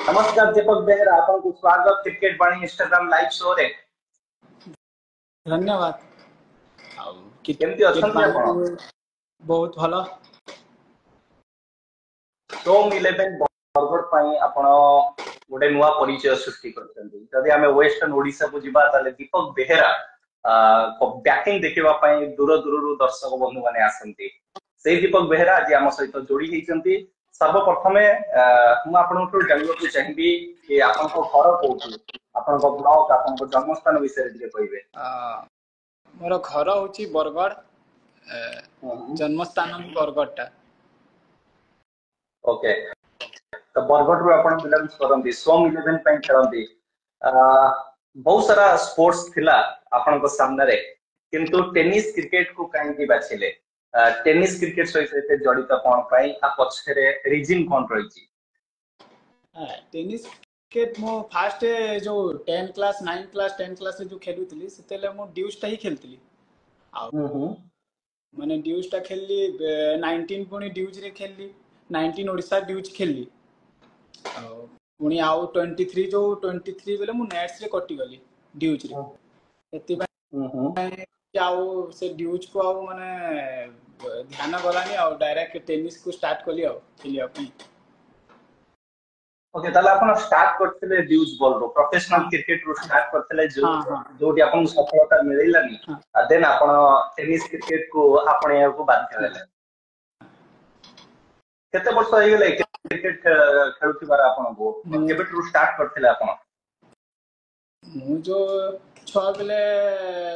नमस्कार दीपक बेहरा आपको स्वागत क्रिकेट बाणी इंस्टाग्राम लाइव शो रे धन्यवाद केमती अछंती आपण बहुत भलो टॉम 11 बरगड पई आपण गोटे नुवा परिचय सृष्टि करछन्ती जदि हमें वेस्टर्न ओडिसा को जिबा ताले दीपक बेहरा बैटिंग देखिबा पई दूर दूर दर्शक बंधु माने आसंती से दीपक बेहरा आज हम सहित जोड़ी हेचंती सर्वप्रथमे मु आपनको जानबो चाहिबी कि आपनको घर कोठी आपनको ब्लॉक आपनको जन्मस्थान विषय रे कहबे मोर घर होची बरगड जन्मस्थान बरगडटा ओके तो बरगड रो आपण बिलोंग करंती सोम 11 पई खेलंती बहुत सारा स्पोर्ट्स थिला आपनको सामने रे किंतु टेनिस क्रिकेट को काहे की बाछिले टेनिस क्रिकेट सहित जड़ित कोन पई आ पछरे रीजन कोन रहिची टेनिस क्रिकेट मो फास्ट जो 10 क्लास 9 क्लास 10 क्लास जो खेलुतली सेतेले मो ड्यूसटा ही खेलतली आ माने ड्यूसटा खेलली 19 पुनी ड्यूज रे खेलली 19 ओडिसा ड्यूज खेलली पुनी आउ 23 जो 23 बेले मु नेट्स रे कटि गली ड्यूज रे एति आउ से ड्यूज को आउ माने ध्यान गलानी आ डायरेक्ट टेनिस को स्टार्ट कली आ खेलिया पई ओके ताले आपण स्टार्ट करथिले ड्यूज बॉल रो प्रोफेशनल क्रिकेट रो स्टार्ट करथिले जोटी आपण सफलता मिलिलानी देन आपण टेनिस क्रिकेट को आपण को बात करले केते वर्ष होई गेले क्रिकेट खेलुथिबार आपण को केबे टू स्टार्ट करथिले आपण मु जो छ बेले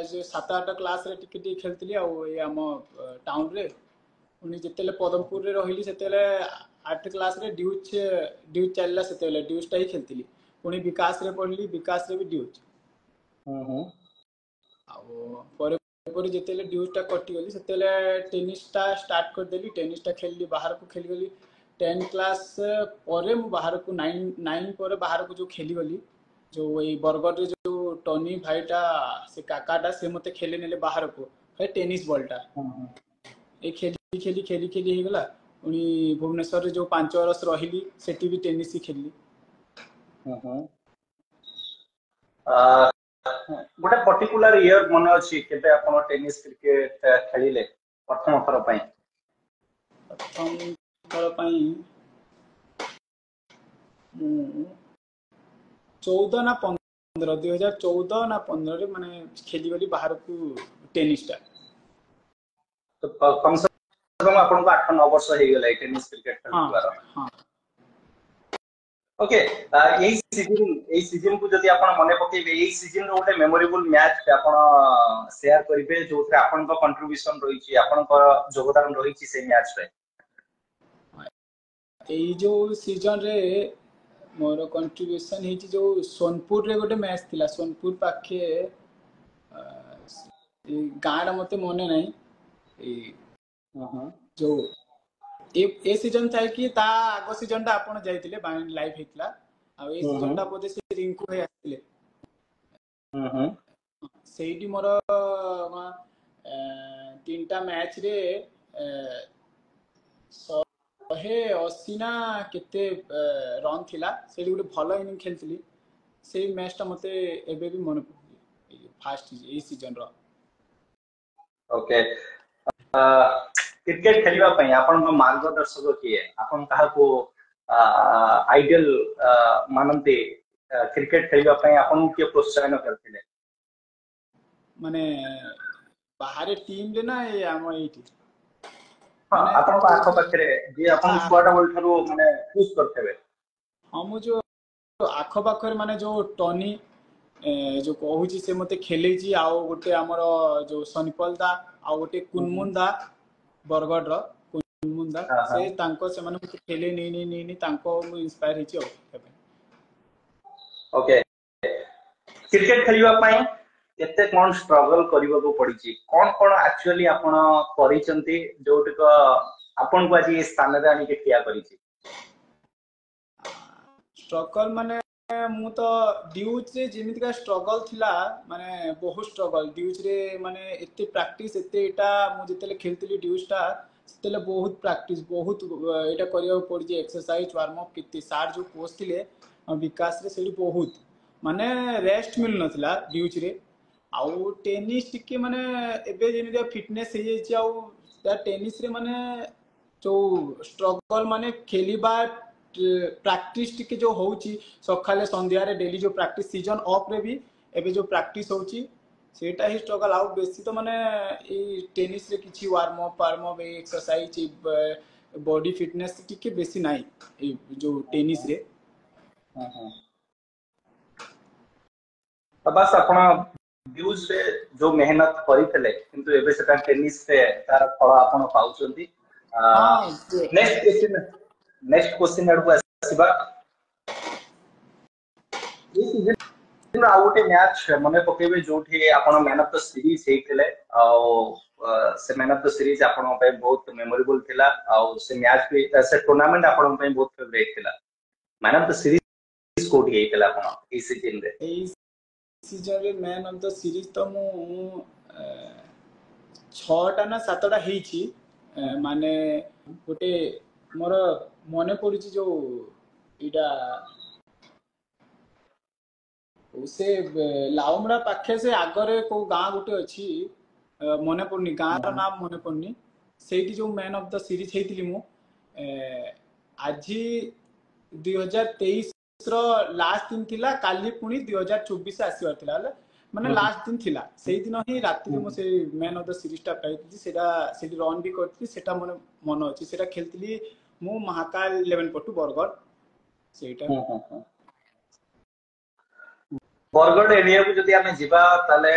जो 7-8 क्लास रे टिके खेलतली आ ए हम टाउन रे उनी जेतेले पदमपुर रे रहिली सेतेले 8 क्लास रे ड्यूज चलला सेतेले ड्यूज टाई खेलतली पुनी विकास रे पढली विकास रे भी ड्यूज आ परे परे जेतेले ड्यूज टा कटि गली सेतेले टेनिस टा स्टार्ट कर देली टेनिस टा खेलली बाहर को खेल गली 10 क्लास परे मु बाहर को 9 परे बाहर को जो खेली गली जो वही बरगड रे जो टॉनी भाईटा से काकाटा से मते खेले नेले बाहर को है टेनिस बॉलटा ए खेली खेली खेली खेली हे गला उनी भुवनेश्वर रे जो 5 वर्ष रहिली सेठी भी टेनिस ही खेलली गोटे पर्टिकुलर ईयर मन अछि केते आपण टेनिस क्रिकेट खेलिले प्रथम थर पई 14 ना 15 2014 ना 15 रे माने खेली गली बाहर को टेनिस टा तो कम से कम आपन को 8-9 वर्ष हे गेलै टेनिस क्रिकेट खेलबार हां ओके एई सीजन को जदी आपन मने पकेबे एई सीजन रो ओटे मेमोरेबल मैच आपन शेयर करिवे जोथे आपन को कंट्रीब्यूशन रहिछि आपन को योगदान रहिछि से मैच रे एई जो सीजन रे मोर कंट्रीब्यूशन हिची जो सोनपुर रे गोटे मैच थिला सोनपुर पाखे गाँव मते मने नहीं जो ए सीजन था कि ता आगो सीजन टा आपण जाइतिले लाइव हेतला आ ए सीजन टा बोधे से रिंकू भाई आथिले सेठी मोर तीनटा मैच रे 180 ना केते रन थिला सेठी गोटे भलो इनिंग खेलतली से मैच टा मते एबे भी मन फास्ट ए सीजन रो ओके क्रिकेट खेलिबा पई आपन को मार्गदर्शक किए आपन कहा को आइडियल मानंते क्रिकेट खेलिबा पई आपन के प्रोत्साहन करथिले माने बाहर टीम रे ना ए हम एठी हां आपन को आखो पकरे जे आपन स्क्वाड बोल थारो माने चूज करथेबे हम जो आखो पाखर माने जो टॉनी जो कहूची से मते खेले जी आउ गोटे हमर जो सनिपल दा आ गोटे कुनमुन दा बरगड रो कुनमुन दा से तांको से माने खेले नी तांको इंस्पायर हिची ओके क्रिकेट खेलिबा पई एते कोन स्ट्रगल करबा को पड़ी कोन कोन एक्चुअली आपण करिसंती जोटी को आपण को आज स्थान रे आनी के किया करी स्ट्रगल माने मु तो ड्यूज रे जेमिति का स्ट्रगल थिला माने बहुत स्ट्रगल ड्यूज रे माने एते प्रैक्टिस एते एटा मु जतेले खेलतिली ड्यूज टा सेतेले बहुत प्रैक्टिस बहुत एटा करिया पड़ी एक्सरसाइज वार्म अप किति सार जो कोच थिले विकास रे सेठी बहुत माने रेस्ट मिल नथिला ड्यूच रे आउ टेनिस टिके माने एबे जेमितिया फिटनेस हे जाइछि आउ टेनिस रे माने जो स्ट्रगल माने खेलिबा प्रैक्टिस टिके जो होउछि सखाले संध्या रे डेली जो प्रैक्टिस सीजन ऑफ रे भी एबे जो प्रैक्टिस होउछि सेटा ही स्ट्रगल आउ बेसी तो माने ई टेनिस रे किछि warm up exercise body fitness टिके बेसी नाही ए जो टेनिस रे तो बस आपण व्यूज रे जो मेहनत करितले किंतु एबे सेटा टेनिस रे तार फल आपण पाउचंती नेक्स्ट क्वेश्चन आडू आसीबा ये सीजन आउ गोटे मैच मने पकेबे जोठी आपण मैन ऑफ द सीरीज हेइतले से मैन ऑफ द सीरीज आपण पे बहुत मेमोरेबल थिला से मैच पे से टूर्नामेंट आपण पे बहुत फेवरेट थिला मैन ऑफ द सीरीज कोठी हेइतला आपण ई सीजन रे सीजन रे मैन ऑफ द सीरीज तो मु 6टा ना 7टा हेइची माने गोटे मोर मने पड़ुची जो इडा से लाउमड़ा पाखे से आगरे को गाँ गोटे अच्छी मने पड़नी गाँ रा नाम मने पड़नी सेठी जो मैन ऑफ द सीरीज हेइतिली मु आज 2023 रो लास्ट दिन थिला काली पुनी 2024 आसीबार थिला माने लास्ट दिन थिला सेही दिन ही राति में से मैन ऑफ द सीरीज टा पाइती सेटा सेठी रन भी करती सेटा मने मन अछि सेटा खेलतिली मु महाकाल 11 पटु बरगड सेटा बरगड एरिया को जदि हमें जिबा ताले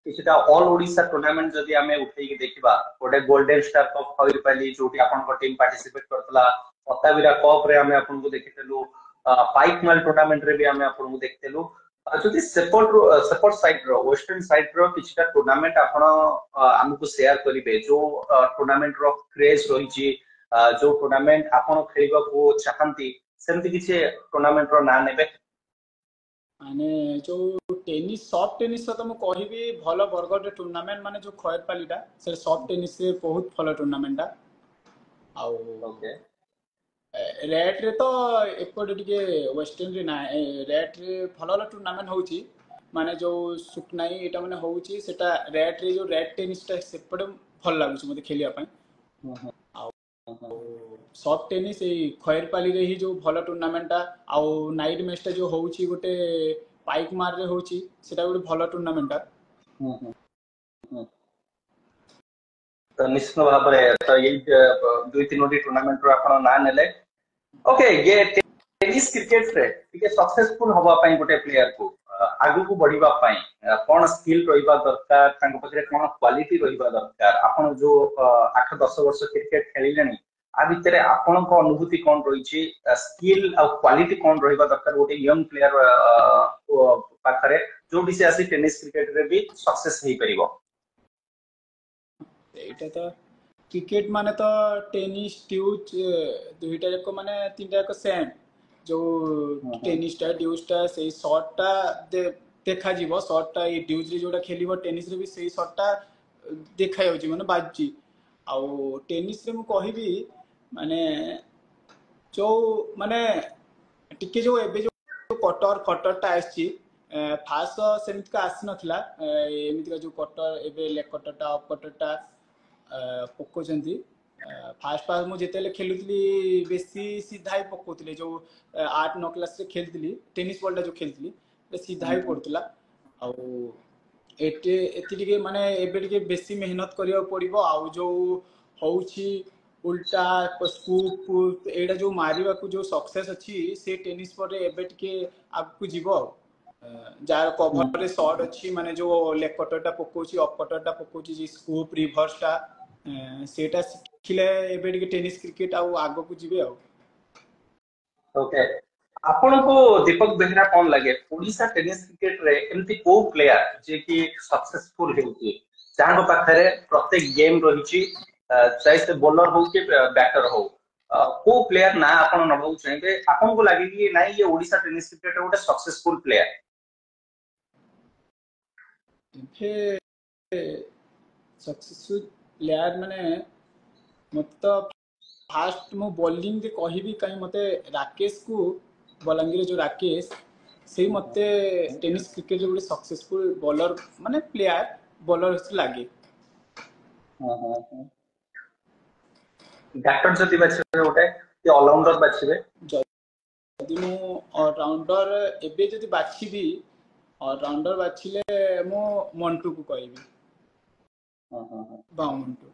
किछटा ऑल ओडिसा टूर्नामेंट जदि हमें उठेई के देखिबा गोटे गोल्डन स्टार कप खइर पाली जोटी आपन को टीम पार्टिसिपेट करतला पताविरा कप रे हमें आपन को देखितेलु पाइक माल टूर्नामेंट रे भी हमें आपन को देखतेलु जदि सेपट साइड रो वेस्टर्न साइड रो किछटा टूर्नामेंट आपन हमकु शेयर करिवे जो टूर्नामेंट रो क्रेज रहिछि जो टूर्नामेंट आपन खेलिबा को चाहंती सेमति किछि टूर्नामेंट रो ना नेबे माने जो टेनिस सॉफ्ट टेनिस तो मैं कहबी भल बरगड टूर्नामेंट माने जो खयरपालीटा से सॉफ्ट टेनिस रे बहुत भल टूर्नामेंटा आउ ओके रेड रे तो एपटे टिके वेस्टर्न रे ना रेड रे भल टूर्नामेंट होउची माने जो सुकनाई एटा माने होउची सेटा रेड रे जो रेड टेनिस टा सेपटे भल लागुची मते खेलिया पई सॉफ्ट टेनिस खयरपाली रे ही जो भल टूर्नामेंट आउ नाइट मैच टा जो होउची गोटे पाइक मार रे होउची सेटा गोटे भल टूर्नामेंट तो निश्चित भाव रे तो ये दुई तीनोटी टूर्नामेंट रो आपण ना नेले ओके ये टेनिस क्रिकेट रे ठीक सक्सेसफुल होबा पई गोटे प्लेयर को आगु को बढ़िबा पई कोन स्किल रहिबा दरकार तांको पकरे कोन क्वालिटी रहिबा दरकार आपण जो 8-10 वर्ष क्रिकेट खेलिलेनी आ भितरे आपण को अनुभूति कोन रहिछि स्किल आ क्वालिटी कोन रहिबा दरकार गोटे यंग प्लेयर पाखरे जो दिसे आसी टेनिस क्रिकेट रे भी सक्सेस हेई परिबो एटा तो क्रिकेट माने तो टेनिस ट्यूच दुईटा को माने तीनटा को सेम जो टेनिस टा ड्यूज टा से शॉट टा देखा जीवो शॉट टा ई ड्यूज रे जोटा खेलिबो टेनिस रे भी सेही शॉट टा देखा जाउची माने बाजची आउ टेनिस रे मु कहिबी माने जो माने टिके जो एबे जो कटर फटर टा आछि फास्ट सेमित का आसी नथिला एमित का जो कटर एबे लेग कटर टा अप कटर टा पकोचंती फास्ट मु जेतेले खेलुतली बेसी सीधा ही पकोतले जो 8-9 क्लास से खेलतली टेनिस बॉल जो खेलतली सीधा ही पड़तला आ एते टिके माने एबे टिके बेसी मेहनत करियो पड़िबो आ जो होउची उल्टा स्कूप एडा जो मारिबा को जो सक्सेस अछि से टेनिस पर एबे टिके आगु जीवो जार कवर रे शॉट अछि माने जो लेग कटरटा पकोची अप कटरटा पकोची जी स्कूप रिवर्सटा सेटा सिखिले एबे टिके टेनिस क्रिकेट आ आगु को जीवे आ ओके आपण को दीपक बेहरा कोन लागे ओडिसा टेनिस क्रिकेट रे एमती को प्लेयर जे कि सक्सेसफुल हेउची जानो पाखरे प्रत्येक गेम रहिची चाहे से बॉलर हो के बैटर हो को प्लेयर ना आपण नबौ चाहिए आपण को लागे कि नहीं ये ओडिसा टेनिस क्रिकेट गोटे सक्सेसफुल प्लेयर सक्सेसफुल प्लेयर माने मत तो फास्ट मो बॉलिंग के कहिबी कहीं मते राकेश को बलांगीर जो राकेश से मते टेनिस क्रिकेट जो सक्सेसफुल बॉलर माने प्लेयर बॉलर लगे बैटर जति बाछिबे गोटे कि ऑलराउंडर बाछिबे जदि मु ऑलराउंडर एबे जदि बाछिबी ऑलराउंडर बाछिले मु मंटू को कहबी बाउंटू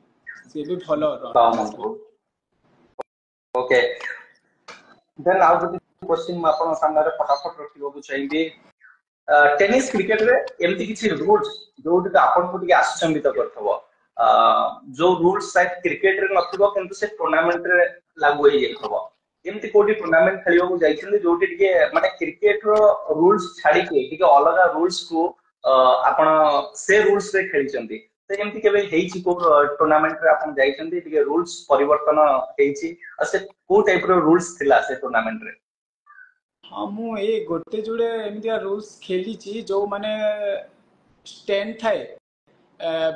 से भी भलो ऑलराउंडर ओके देन आउ जदि क्वेश्चन म आपन सामने फटाफट रखिबो को चाहिबी टेनिस क्रिकेट रे एमती किछि रूल्स जोट आपन को टिके आश्चर्यित करथबो जो रूल्स शायद क्रिकेट रे नथिबो किंतु से टूर्नामेंट रे लागू होई जेथबो एमती कोडी टूर्नामेंट खेलियो को जाइछन जोटी टिके माने क्रिकेट रो रूल्स छाडी के टिके अलगा रूल्स को आपण से रूल्स रे खेलिचंती तो एमती केबे हेइछि को टूर्नामेंट रे आपण जाइछंती टिके रूल्स परिवर्तन हेइछि आ से को टाइप रो रूल्स थिला से टूर्नामेंट रे हाँ मु ए गोटे जोड़े एमतिया रूल्स खेली जो माने स्टैंड थाए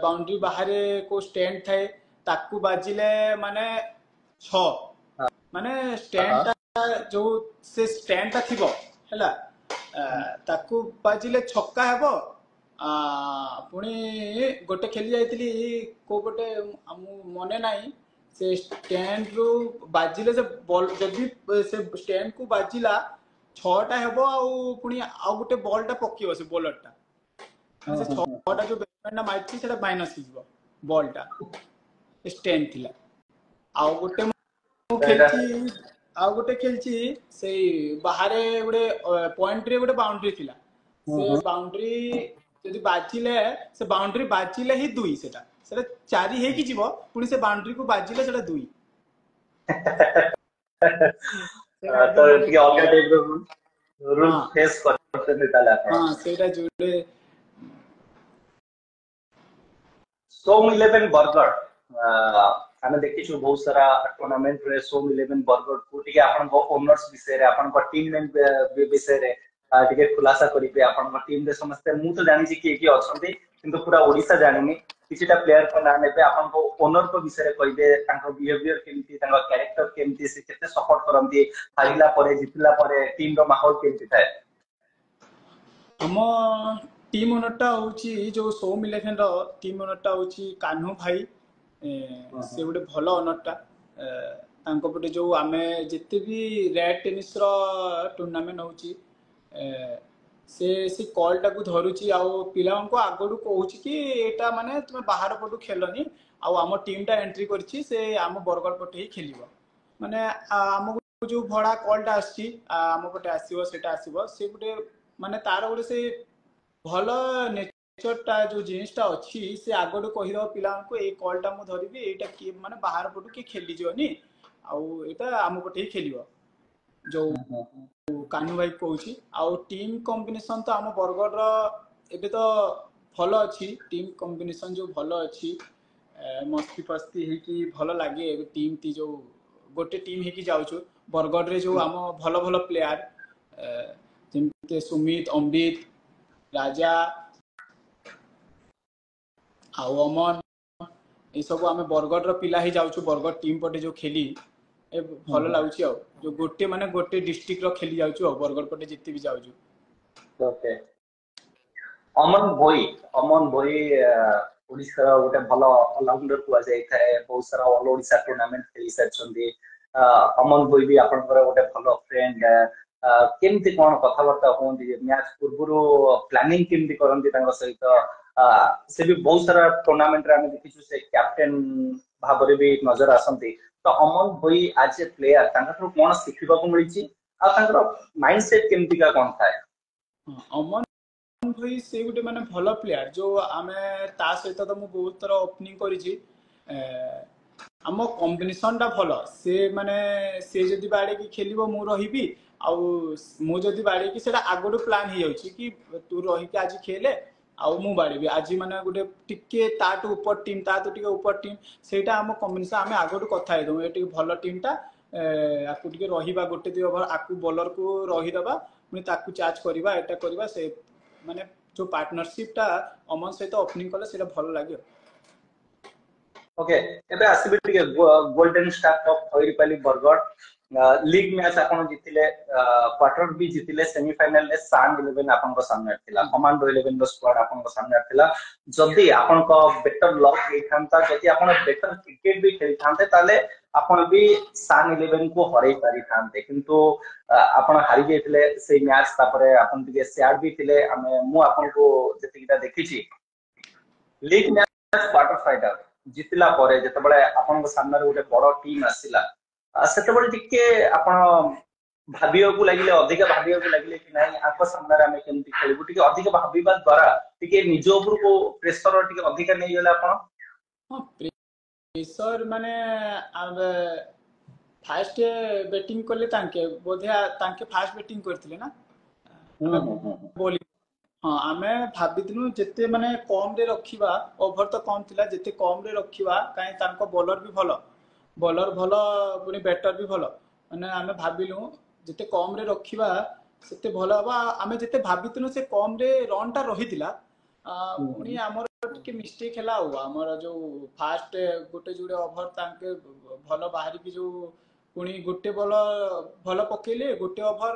बाउंड्री बाहर को स्टैंड थाए ताकू बाजिले माने 6 माने स्टैंड जो से स्टैंड ता थिबो हैला ताकू बाजिले छक्का हेबो पुणी गोटे खेली जाइतली को गोटे मने नाही से स्टैंड रू बाजिले से बॉल जदी से स्टैंड को बाजिला 6टा हेबो आउ पुणी आउ गोटे बॉलटा पकियो से बॉलरटा से 6टा जो बैट्समैन माइछि सेटा माइनस हिजबो बॉलटा स्टैंड थिला आउ गोटे खेलची से बाहरे गोटे पॉइंट रे गोटे बाउंड्री थिला से बाउंड्री जदी बाजिले से बाउंड्री बाजिले ही 2 सेटा 4 हे कि जीवो पुणी से बाउंड्री को बाजिले सेटा 2 तो टिके अलगा टाइप रो रूल फेस करते ताला हां सेटा जुड़े सोम 11 बर्गर आमे देखिछु बहुत सारा टूर्नामेंट रे सोम 11 बर्गर को टिके आपन को ओनर्स विषय रे आपन को टीम ने विषय रे टिके खुलासा करिबे आपन को टीम रे समस्त मु तो जानि छी की अछंती किंतु पूरा ओडिसा जानिनी किछटा प्लेयर को ना नेबे आपन को ओनर को विषय रे कहिबे तांको बिहेवियर केमती तांको कैरेक्टर केमती से केते सपोर्ट करंती हारिला परे जितला परे टीम रो माहौल केमती थाए हम टीम ओनरटा होची जो सोम 11 रो टीम ओनरटा होची कान्हू भाई से गोटे भल ओनरटा तांको पटे जो आमे जिते भी रेड टेनिस रो टूर्नामेंट होची से कॉल टाकू धरुची आ पिला को आगडू कहूची कि एटा माने तुमे बाहर पटू खेलनी आ आम टीम टा एंट्री करची से आम बरगढ़ पटे ही खेलिबो माने हमको जो भड़ा कॉल टा आसी आम पटे आसीबो सेटा आसीबो से गोटे माने तार गोटे से भल नेचरटा जो जिनिसटा अच्छी से आगडू कहि दो पिला को ए कॉलटा मु धरिबी एटा की माने बाहर पटू की खेली जोनी आ एटा आम पटे ही खेलिबो जो कान्हू भाई कहूची आ टीम कॉम्बिनेशन तो आम बरगढ़ रो एबे तो भल अच्छी टीम कॉम्बिनेशन जो भल अच्छी मस्ती फस्ती है कि भल लागे टीम ती जो गोटे टीम है कि जाउछु बरगढ़ रे जो आम भल भल प्लेयर जेमते सुमित अमृत राजा आउ अमन ये सब आम बरगढ़ रो पिला ही जाउछु बरगढ़ टीम पटे जो खेली ए भल लाउची आ जो गोटे माने गोटे डिस्ट्रिक्ट रो खेली जाउछु बरगढ़ पटे जिते भी जाउछु ओके अमन भोई ओडिसा गोटे भल ऑलराउंडर को जाय थाए बहुत सारा ऑल ओडिसा टूर्नामेंट खेली सचंदी अमन भोई भी आपन पर गोटे भल फ्रेंड केमती कोन कथावार्ता होंदी मैच पूर्वरो प्लानिंग केमती करंती तांग सहित से भी बहुत सारा टूर्नामेंट रे हम देखिछु से कैप्टन भाबरे भी नजर आसंती तो अमन भोई आज ए प्लेयर तांकर कोन सिखिबा को मिलिछि आ तांकर माइंडसेट केमती का कोन थाए अमन भोई से गुटे माने भलो प्लेयर जो आमे ता सहित तो मु बहुत तरह ओपनिंग करिछि आम कॉम्बिनेशन टा भलो से माने से जदी बाडे की खेलिबो मु रहिबी आ मु जदी बाडे की सेटा आगडू प्लान ही होछि कि तू रहि के आज खेले आ मु बाडीबी आज माने गुटे टिके ताटू ऊपर टीम ताटू टिके ऊपर टीम सेटा हम कॉम्बिनेशन आमे आगडू कथा हे दो एटी भलो टीम टा आकु टिके रहिबा गोटे दि ओवर आकु बॉलर को रहि दबा पुनी ताकु चार्ज करबा एटा करबा से माने जो पार्टनरशिप टा अमन सहित ओपनिंग कले सेटा भलो लागियो ओके एबे आसीबे टिके गोल्डन स्टार टॉप होइपाली बरगढ़ लीग मैच आपण जितिले क्वार्टर भी जितिले सेमीफाइनल ले सान 11 आपण को सामने थिला कमांडो 11 रो स्क्वाड आपण को सामने थिला जदी आपण को बेटर लक हे थांता जदी आपण बेटर क्रिकेट भी खेली थांते ताले आपण भी सान 11 को हरै पारी थांते किंतु आपण हारि गेथिले से मैच तापरे आपण तिके सैड भी थिले हमें मु आपण को जतिकिटा देखिछि लीग मैच क्वार्टर फाइनल जितला परे जतबळे आपण को सामने गोटे बड़ टीम आसिला सेतबळे टिके आपण भाबियो लगिले अधिक भाबियो लगिले कि नाही आपको सामने आमे केमती खेलबु टिके अधिक भाबिबा द्वारा टिके निज ऊपर को प्रेशर टिके अधिक नै गेला आपण हां प्रेशर माने अब फास्ट बैटिंग करले तांके बोधे तांके फास्ट बैटिंग करथिले ना बोली हाँ आमे भाबिथिनु जेते माने कम रे रखिबा ओभर तो कम थिला जेते कम रे रखिबा काई तांको बॉलर भी भलो पुनी बैटर भी भलो माने आमे भाबिलु जेते कम रे रखिबा सेते भलो बा आमे जेते भाबिथिनु से कम रे रन टा रहितिला पुनी हमर के मिस्टेक हला हो हमर जो फास्ट गोटे जुडे ओभर तांके भलो बाहरी की जो पुनी गोटे बॉल भलो पकेले गोटे ओभर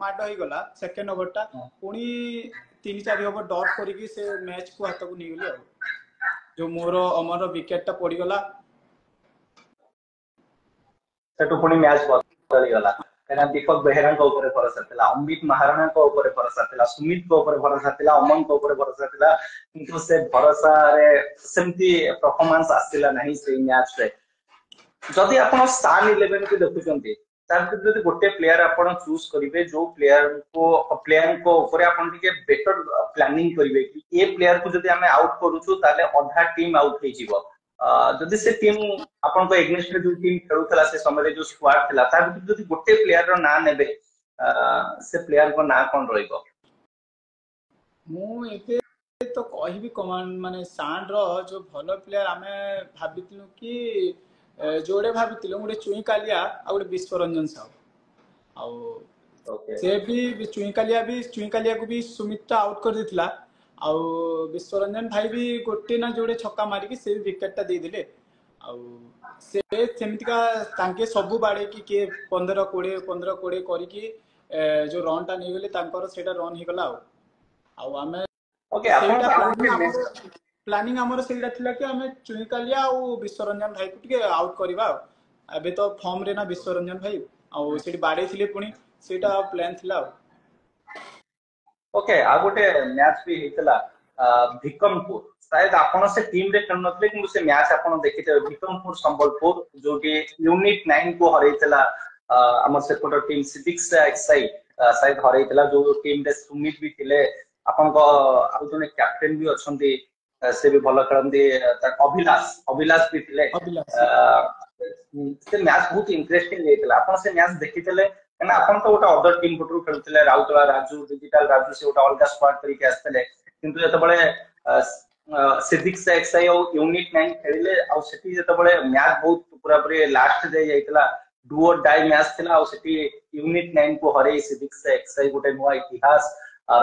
माड होई गला सेकंड ओभर टा पुनी 3-4 ओभर डॉट करिकि से मैच को हाथ को निगले जो मोर अमर विकेट टा पड़ी गला सेटु पुनी मैच बदली गला कहना दीपक बेहरा को ऊपर भरोसा थिला अमित महाराणा को ऊपर भरोसा थिला सुमित को ऊपर भरोसा थिला अमन को ऊपर भरोसा थिला किंतु से भरोसा रे सेमती परफॉर्मेंस आसिला नहीं से मैच रे जदि आपण सान 11 को देखुचंती तार जदि गोटे प्लेयर आपण चूज करिवे जो प्लेयर को ऊपर आपण के बेटर प्लानिंग करिवे कि ए प्लेयर को जदि हमें आउट करूछु ताले आधा टीम आउट हे जीवो जदि से टीम आपण को एग्नेस्ट जो टीम खेलुतला से समय जो स्क्वाड थिला तार जदि गोटे प्लेयर रो ना नेबे से प्लेयर को ना कोन रहिबो मु एते तो कहिबी कमांड माने सांड रो जो भलो प्लेयर हमें भाबितलु कि जोड़े भाबितलु गोटे चुई कालिया आ गोटे विश्वरंजन साहू आउ से भी चुई कालिया को भी सुमित आउट कर देथिला आउ विश्वरंजन भाई भी गोटे ना जोड़े छक्का मारी कि से विकेट टा दे दिले आउ से सेमितिका तांके सबु बाडे कि के 15 20 करी कि जो रन टा नै गेले तांकर सेटा रन ही गला आउ हमें ओके प्लानिंग हमर सेटा थिला कि हमें चुई कालिया और विश्वरंजन भाई को के आउट करबा अबे तो फॉर्म रे ना विश्वरंजन भाई और सेठी बाडे थिले पुनी सेटा प्लान थिला ओके आ गोटे मैच भी हेतला भिकमपुर शायद आपण से टीम रे खेल नथले कि से मैच आपण देखिते भिकमपुर संबलपुर जो कि यूनिट 9 को हरैतला हमर सेपटर टीम सिटिक्स एक्सआई शायद हरैतला जो टीम रे सुमित भी थिले आपण को आ जने कैप्टन भी अछंती से भी भलो खेलंदी अभिलाष भी थिले से मैच बहुत इंटरेस्टिंग हेतला आपण से मैच देखितले ना अपन तो गोटे अदर टीम पटरू खेलुतले राउतला राजू डिजिटल राजू से गोटे अलग स्क्वाड करके आस्तले किंतु जते बळे सिद्दिक्स एक्सआई और यूनिट 9 खेलिले और सेठी जते बळे मैच बहुत पूरा पूरी लास्ट दे जाइतला डू और डाई मैच थिला और सेठी यूनिट 9 को हरे सिद्दिक्स एक्सआई गोटे नुवा इतिहास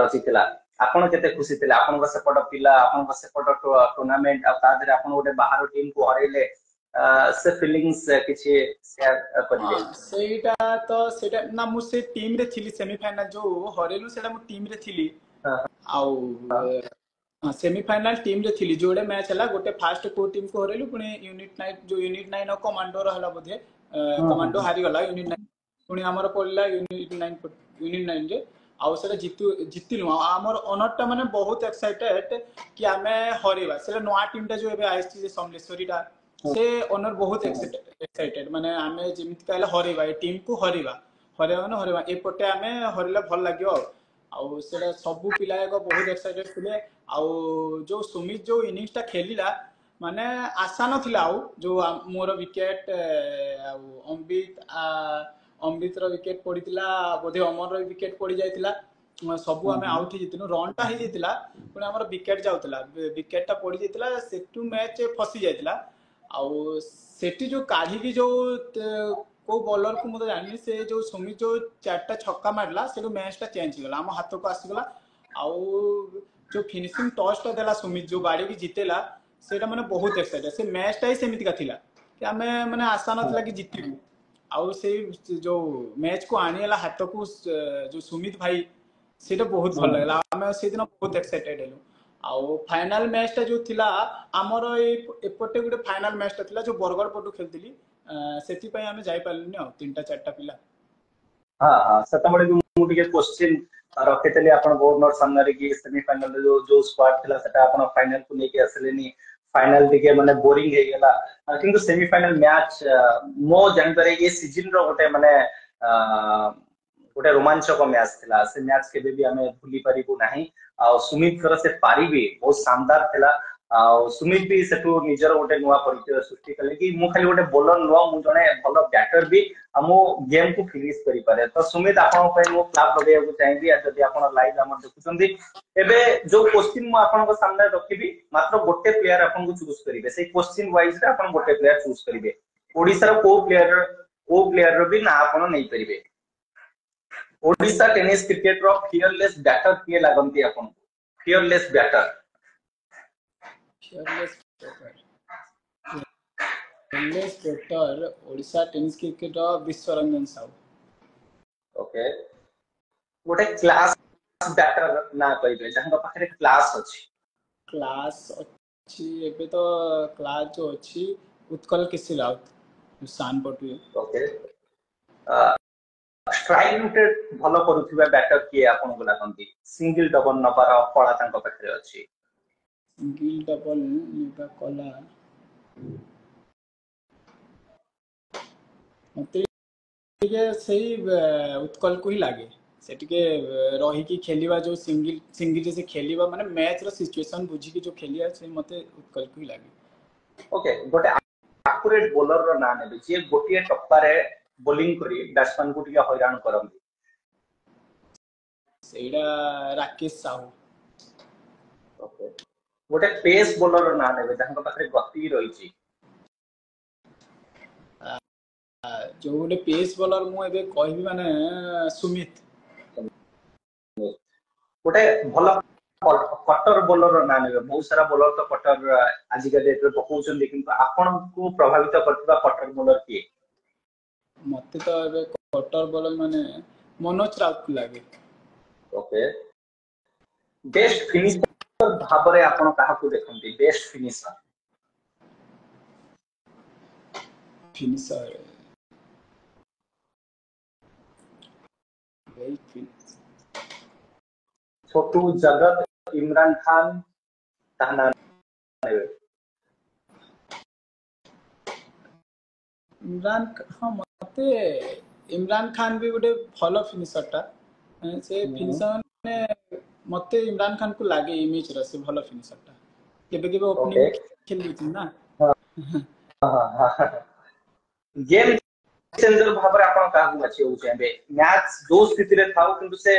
रचितला आपण केते खुशी थिला आपण को सपोर्ट पिला आपण को सपोर्ट टूर्नामेंट आ तादरे आपण गोटे बाहर टीम को हरेले से फीलिंग्स किछि शेयर करिले सेटा तो सेटा ना मु से टीम रे थिली सेमीफाइनल जो हरेलु सेटा मु टीम रे थिली आउ सेमीफाइनल टीम रे थिली जोडे मैच हला गोटे फास्ट को टीम को हरेलु पुनी यूनिट 9 जो यूनिट 9 कमांडो रहला बोधे कमांडो हारि गला यूनिट 9 पुनी हमर पड़ला यूनिट 9 जे आउ सेटा जितिलु हमर ओनर टा माने बहुत एक्साइटेड कि हमें हरेबा सेटा नोआ टीम टा जो एबे आइछि जे समलेश्वरी टा से ओनर बहुत एक्साइटेड माने हमें जिमित कहला हरेबा ए टीम को हरेबा ए पटे हमें हरेला भल लागियो आउ सेटा सबु पिला को बहुत एक्साइटेड थिले आउ जो सुमित जो इनिंग्स टा खेलिला माने आशा नथिला आउ जो मोर विकेट आउ अमृत रो विकेट पड़ीतिला बोधे अमर रो विकेट पड़ी जायतिला सबु हमें आउट ही जितनु रन टा ही जितला पुनी हमर विकेट जाउतला विकेट टा पड़ी जायतिला सेटू मैच फसी जायतिला आउ सेटी जो काढ़ी की जो को बॉलर को मत जानि से जो सुमित जो चारटा छक्का मारला से मैच टा चेंज गला हम हाथ को आसी गला आउ जो फिनिशिंग टच टा देला सुमित जो बाड़ी की जितेला सेटा माने बहुत एक्साइटेड से मैच टा ही सेमिति का थिला कि हमें माने आशा नथिला कि जितिबु आउ से जो मैच को आनीला हाथ को जो सुमित भाई सेटा बहुत भल लगला आमे से दिन बहुत एक्साइटेड हेलु आउ फाइनल मैच टा जो थिला हमर एपटे गुटे फाइनल मैच टा थिला जो बरगड़ पटु खेलतिली सेति पय आमे जाई पालनी आ तीनटा चारटा पिला हाँ हाँ सेतबळे मु टिके क्वेश्चन रखितली आपण गवर्नर सामने कि सेमीफाइनल जो जो स्क्वाड थिला सेटा आपण फाइनल को लेके आसलेनी फाइनल टिके माने बोरिंग हे गेला किंतु सेमीफाइनल मैच मो जानतारे ये सीजन रो गोटे माने गोटे रोमांचक मैच थिला से मैच केबे भी हमें भूली परिबु नाही आ सुमित कर से पारी भी बहुत शानदार थिला आ सुमित भी सेटु निजर गोटे नुवा परिचय सृष्टि कले कि मु खाली गोटे बॉलर नुवा मु जने भलो बैटर भी हमो गेम को फिनिश करि पारे तो सुमित आपण पय मो क्लाब लगे को चाहिबी आ जदी आपण लाइव हम देखुछंदी एबे जो क्वेश्चन मु आपण को सामने रखिबी मात्र गोटे प्लेयर आपण को चूज करिवे से क्वेश्चन वाइज रे आपण गोटे प्लेयर चूज करिवे ओडिसा रो को प्लेयर रो भी ना आपण नै परिबे ओडिसा टेनिस क्रिकेट रो फियरलेस बैटर किए लागंती आपण fearless batter fearless batter Odisha tennis cricket Biswaranjan Sahu okay गोटे क्लास बैटर ना कहिबे जहां पाखरे क्लास अच्छी एबे तो क्लास जो अच्छी उत्कल किसी राउत सान पटु ओके स्ट्राइक रेट भलो करूथिबा बैटर किए आपण को लागंती सिंगल डबल नंबर पळा तांको पाखरे अछि सिंगल डबल निबा कला मते के सही उत्कल को ही लागे से टिके रही की खेलिबा जो सिंगल से खेलिबा माने मैच रो सिचुएशन बुझी की जो खेलिया से मते उत्कल को ही लागे ओके गोटे एक्यूरेट बॉलर रो ना नेबे जे गोटिए टप्पा रे बॉलिंग करी बैट्समैन को टिके हैरान करंती सेडा राकेश साहू ओके गोटे पेस बॉलर रो ना नेबे जहां पाखरे गति रही छी जो गोटे पेस बॉलर मु एबे कहबी माने सुमित गोटे भलो कटर बॉलर ना नेबे बहुत सारा बॉलर तो कटर आज के डेट रे पकोउछन किंतु आपन को प्रभावित करथिबा कटर बॉलर की मते तो एबे कटर बॉलर माने मनोज राउत को लागे ओके बेस्ट फिनिशर भाबरे आपन काहा को देखंती बेस्ट फिनिशर छोटू जगत इमरान खान ताना इमरान खान भी गोटे भलो फिनिशर टा से फिनिशर ने मते इमरान खान को लागे इमेज रा से भलो फिनिशर टा केबे केबे ओपनिंग खेल दी ना गेम चेंजर भाबरे आपण काहा को अछि होचे बे मैच जो स्थिति रे थाउ किंतु से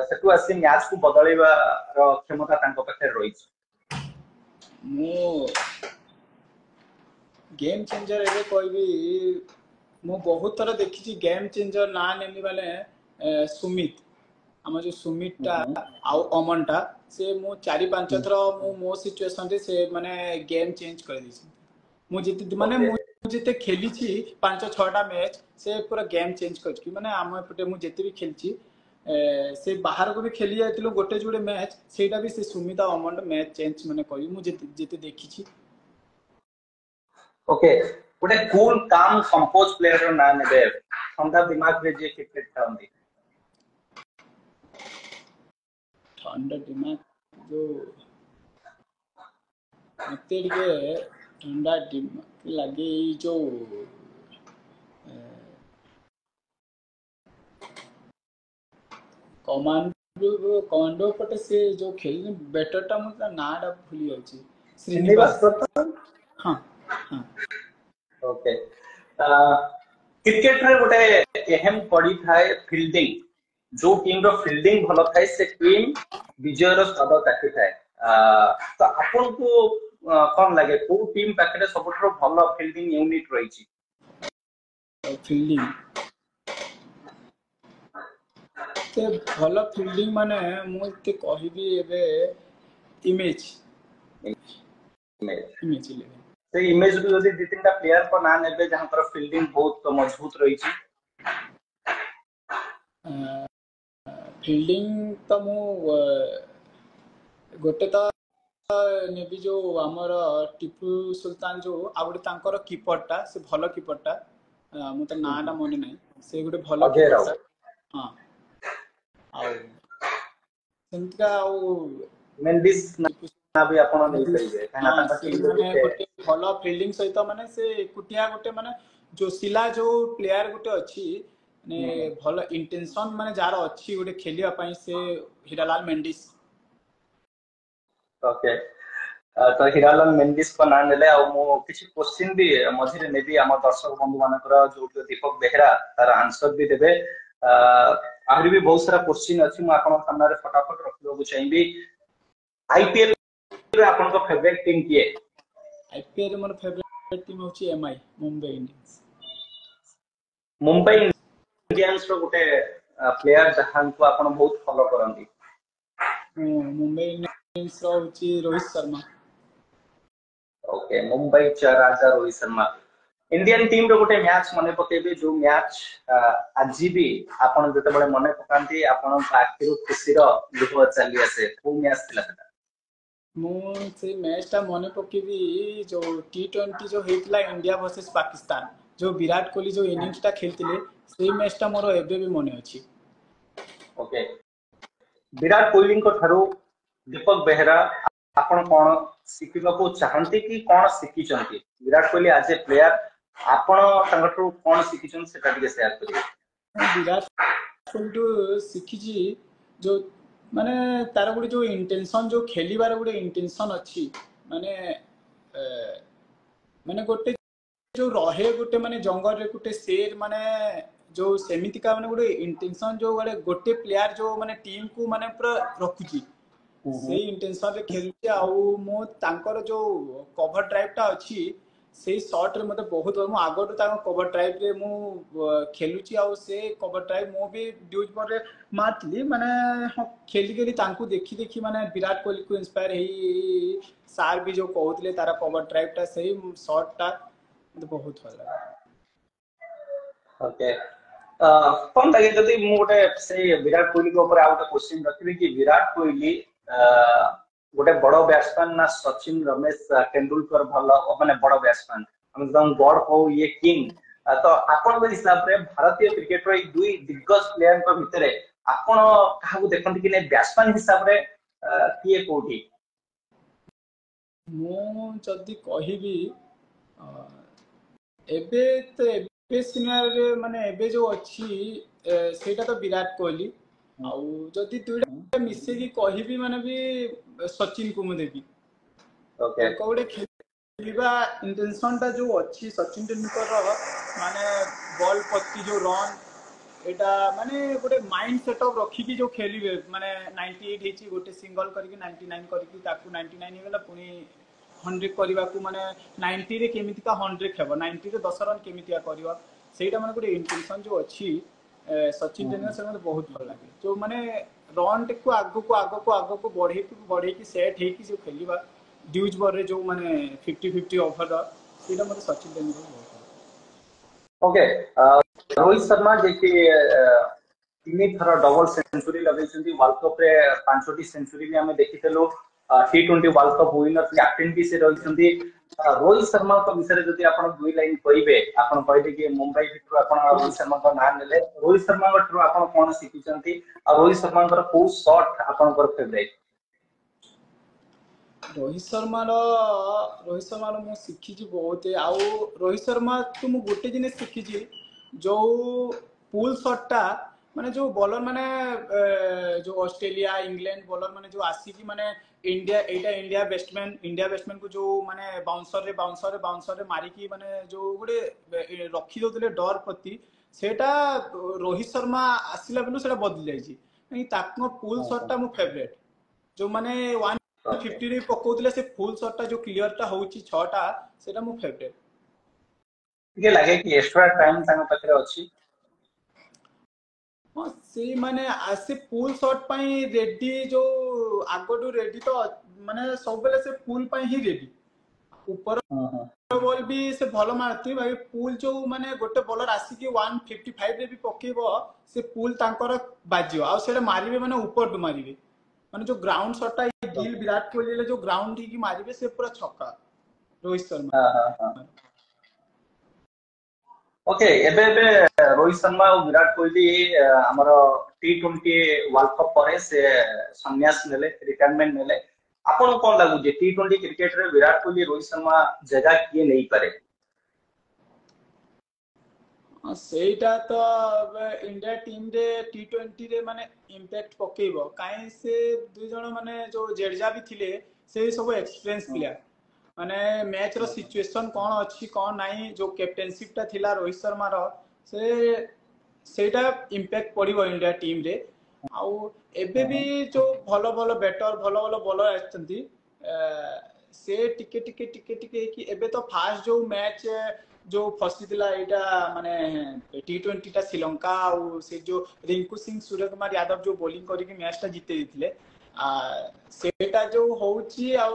सेटु आसी मैच को बदलैबा रो क्षमता तांको पाखे रही मो गेम चेंजर एबे कहबी मो बहुत तरह देखी छी गेम चेंजर ना नेली वाले सुमित हम जो सुमित टा आउ अमन टा से मो 4-5 थरो मो सिचुएशन रे से माने गेम चेंज कर दी मु जिते माने मु जिते खेली छी 5-6 टा मैच से पूरा गेम चेंज कर की माने हम एपटे मु जिते भी खेल छी से बाहर को भी खेली जाइतिलो गोटे जोड़े मैच सेटा भी से सुमिता अमन मैच चेंज माने कहि मु जिते देखी छी ओके गोटे कूल काम कंपोज प्लेयर रो ना नेबे ठंडा दिमाग रे जे क्रिकेट खेलंदी ठंडा दिमाग जो मते के ठंडा दिमाग लागे जो कमांडो पटे से जो खेल बेटर टा मतलब नाडा भूली जाउची श्रीनिवास हां हां ओके क्रिकेट रे गोटे एहम पड़ी थाए फील्डिंग जो टीम रो फील्डिंग भलो थाए से टीम विजय रो स्वाद काटी थाए तो आपन को कोन लागे को टीम पाखरे सबठरो भलो फील्डिंग यूनिट रही छी फील्डिंग ते भलो फील्डिंग माने मु ते कहिबी एबे इमेज ले से इमेज रू जदी दि तीनटा प्लेयर को ना नेबे जहां फील्डिंग बहुत मजबूत रही छी फील्डिंग तो मु गोटे तो नेबी जो आमर टीपू सुल्तान जो आ गोटे तांकर कीपरटा से भल कीपरटा मु तो नाटा मन नहीं से गोटे भल अजय राव कीपरटा हाँ आउ सेमतिका आउ मेंडिस ना भी आपण नहीं मेंडिस कहिबे हाँ काना से टीम माने रे गोटे भल फील्डिंग सहित माने से कुटिया गोटे माने जो सिला जो प्लेयर गोटे अच्छी माने भल इंटेंशन माने जार अच्छी गोटे खेलिया पई से हीरालाल मेंडिस ओके तो हीरालाल मेंडिस को ना नेले आ मो किछि क्वेश्चन भी मझिरे नेबी हम दर्शक बंधु मानकर जो दीपक बेहरा तार आंसर भी देबे आहुरी भी बहुत सारा क्वेश्चन अछि मु आपन सामने फटाफट रखिबो को चाहिबी आईपीएल रे आपन को फेवरेट टीम किए आईपीएल मोर फेवरेट टीम होची MI Mumbai Indians Mumbai Indians रो गोटे प्लेयर जहां को आपन बहुत फॉलो करंती मुंबई इंडियंस रो होची Rohit Sharma okay Mumbai Raja Rohit Sharma Indian team रो गोटे मैच मने पकेबे जो मैच आज भी आपन जते बळे मने पकांती आपन आखिरु खुशी रो लुह चली आसे को मैच थिला सेटा मु से मैच ता मने पकेबी जो टी20 जो हेतला इंडिया वर्सेस पाकिस्तान जो विराट कोहली जो इनिंग्स ता खेलतिले से मैच ता मोर एबे भी मने अछि ओके विराट कोहली को थारु दीपक बेहरा आपण कोन सिखिबा को चाहंती कि कोन सिखि चंती Virat Kohli as a player आपण संगठन कोन सिखि चंती सेटा दिके शेयर करिए विराट कोहली तो सिखि जी जो माने तार गुडी जो इंटेंशन जो खेलिबार गुडी इंटेंशन अछि माने माने गोटे जो रहे गोटे माने जंगल रे गोटे शेर माने जो सेमिति का माने गोटे इंटेंशन जो गोटे प्लेयर जो माने टीम को माने पूरा रखुची से इंटेंशन रे खेलुची आउ मो तांकर जो कवर ड्राइव ता अछि से शॉट रे मते बहुत मो आगोटू तांकर कवर ड्राइव रे मो खेलुची आउ से कवर ड्राइव मो भी ड्यूज पर रे मातली माने खेली गेली तांको देखि देखि माने विराट कोहली को इंस्पायर हेई सार भी जो कहउतले तारा कवर ड्राइव ता सही शॉट ता बहुत भल लगा ओके कोन लगे जदी मु गोटे से विराट कोहली के ऊपर आ गोटे क्वेश्चन रखबी कि विराट कोहली गोटे बड़ बैट्समैन ना सचिन रमेश तेंदुलकर भल माने बड़ बैट्समैन हम एकदम गॉड हो ये किंग तो आपण के हिसाब रे भारतीय क्रिकेट रो दुई दिग्गज प्लेयर के भितरे आपण काहू देखंती कि ने बैट्समैन हिसाब रे किए कोठी मु जदी कहिबी एबे तो एबे सीनियर रे माने एबे जो अछि सेटा तो विराट कोहली आउ जदी दुइटा मिसे की कहिबी माने भी सचिन को मु देबी ओके कोडे खेलिबा इंटेंशन ता जो अछि सचिन तेंदुलकर रो माने बॉल प्रति जो रन एटा माने गोटे माइंड सेटअप रखी की जो खेलिबे माने 98 हेची गोटे सिंगल करके 99 करके ताकू 99 हेगला पुनी 100 करबा को माने 90 रे केमिति का 100 हेबो 90 रे 10 रन केमिति करबा सेटा माने गोटे इंटेंशन जो अछि सचिन तेंदुलकर से मते बहुत भल लागे जो माने रन को आगो को बढ़े की सेट हे की जो खेलिबा ड्यूज बर रे जो माने 50-50 ओवर सेटा मते सचिन तेंदुलकर बहुत ओके रोहित शर्मा जे कि तीन थर डबल सेंचुरी लगैछंती वर्ल्ड कप रे पांचटी सेंचुरी भी हमें देखितेलो टी20 वर्ल्ड कप विनर कैप्टन भी से रहिछंती रोहित शर्मा को विषय जदी आपण दुई लाइन कहिबे आपण कहले कि मुंबई भितरु आपण रोहित शर्मा को नाम नेले रोहित शर्मा को आपण कोन सिखिचंती आ रोहित शर्मा को को शॉट आपण को फेवरेट रोहित शर्मा रो मु शिखी बहुत आउ रोहित शर्मा तो मु गोटे जिनिस शिखी जो पुल शॉटटा माने जो बॉलर माने जो ऑस्ट्रेलिया इंग्लैंड बॉलर माने जो आसिकी माने इंडिया बैट्समैन को जो माने बाउंसर रे मारी की माने जो गोटे रखी दोतले डर प्रति सेटा रोहित शर्मा आसिला बेलु सेटा बदल जाईची नहीं ताको पुल शॉटटा मु फेवरेट जो माने 150 रे पकोतले से फुल शॉटटा जो क्लियरटा होउची 6टा सेटा मु फेवरेट के लागे कि एक्स्ट्रा टाइम तांग पकरे अछि हां से माने आसे फुल शॉट पई रेडी जो आगडू रेडी तो माने सब बेले से फुल पई ही रेडी ऊपर बॉल भी से भल मारती भाई पुल जो माने गोटे बॉलर आसिक 155 रे भी पकेबो से पुल तांकर बाजियो आ सेटा मारिबे माने ऊपर मारिबे माने जो ग्राउंड शॉट गिल विराट कोहली जो ग्राउंड की मारिबे से पूरा छक्का रोहित शर्मा। हाँ हाँ हाँ ओके एबे एबे रोहित शर्मा और विराट कोहली हमर टी20 वर्ल्ड कप पर से संन्यास नेले रिटायरमेंट नेले आपन कोन लागु जे टी20 क्रिकेट रे विराट कोहली रोहित शर्मा जगह किए नहीं पारे सेटा तो इंडिया टीम रे टी20 रे माने इंपैक्ट पकेइबो काहे से दुई जण माने जो जेडजा भी थिले से सब एक्सपीरियंस प्लेयर माने मैच रो सिचुएशन कोन अछि कोन नाही जो कैप्टेनशिप ता थिला रोहित शर्मा रो से सेटा इंपैक्ट पड़िबो इंडिया टीम रे आउ एबे भी जो भलो भलो बैटर भलो भलो बॉलर आछंती से टिके टिके टिके टिके कि एबे तो फास्ट जो मैच जो फसी दिला एटा माने टी20 ता श्रीलंका और से जो रिंकू सिंह सूर्य कुमार यादव जो बॉलिंग करी कि मैच ता जीते दिथिले सेटा जो होउची आ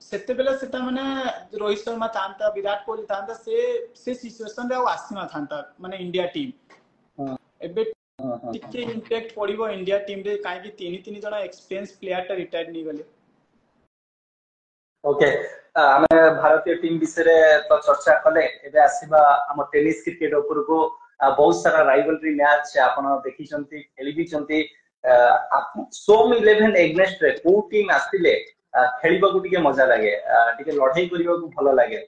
सेते बेला सेटा माने रोहित शर्मा थांता विराट कोहली थांता से सिचुएशन रे आसीमा थांता माने इंडिया टीम एबे टिके इंपैक्ट पड़िबो इंडिया टीम रे काहे कि तीन तीन जण एक्सपीरियंस प्लेयर ता रिटायर नहीं गले। ओके आमे भारतीय टीम विषय तो चर्चा कले एबे आसीबा हम टेनिस क्रिकेट ऊपर को बहुत सारा राइवलरी मैच आपण देखि चंती खेली भी चंती सोम 11 एग्नेस्ट रे को टीम आस्तिले खेलिबा को टिके मजा लागे टिके लड़ाई करिबा को भलो लागे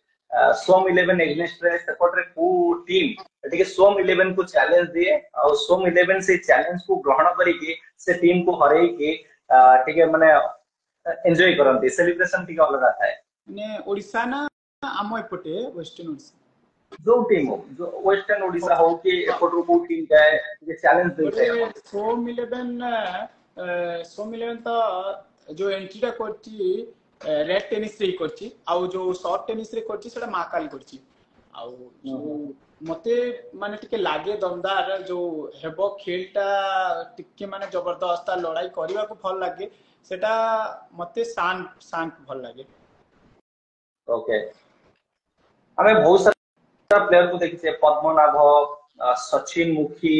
सोम 11 एग्नेस्ट रे सेपट रे को टीम टिके सोम 11 को चैलेंज दिए और सोम 11 से चैलेंज को ग्रहण करी के से टीम को हराई के टिके माने एंजॉय करंती सेलिब्रेशन टिके अलग आता है ने ओडिसा ना आम एपटे वेस्टर्न ओडिसा जो टीम हो जो वेस्टर्न ओडिसा हो कि एपटरो को टीम जाए ये चैलेंज देते हैं सोम 11 तो जो एंट्री टा करची रेड टेनिस रे करची आ जो शॉर्ट टेनिस रे करची सेटा महाकाली करची आ जो मते माने टिके लागे दमदार जो हेबो खेलटा टिके माने जबरदस्त लड़ाई करबा को भल लागे सेटा मते शांत शांत भल लागे। ओके हमें बहुत सारा प्लेयर को देखिए पद्मनाभ सचिन मुखी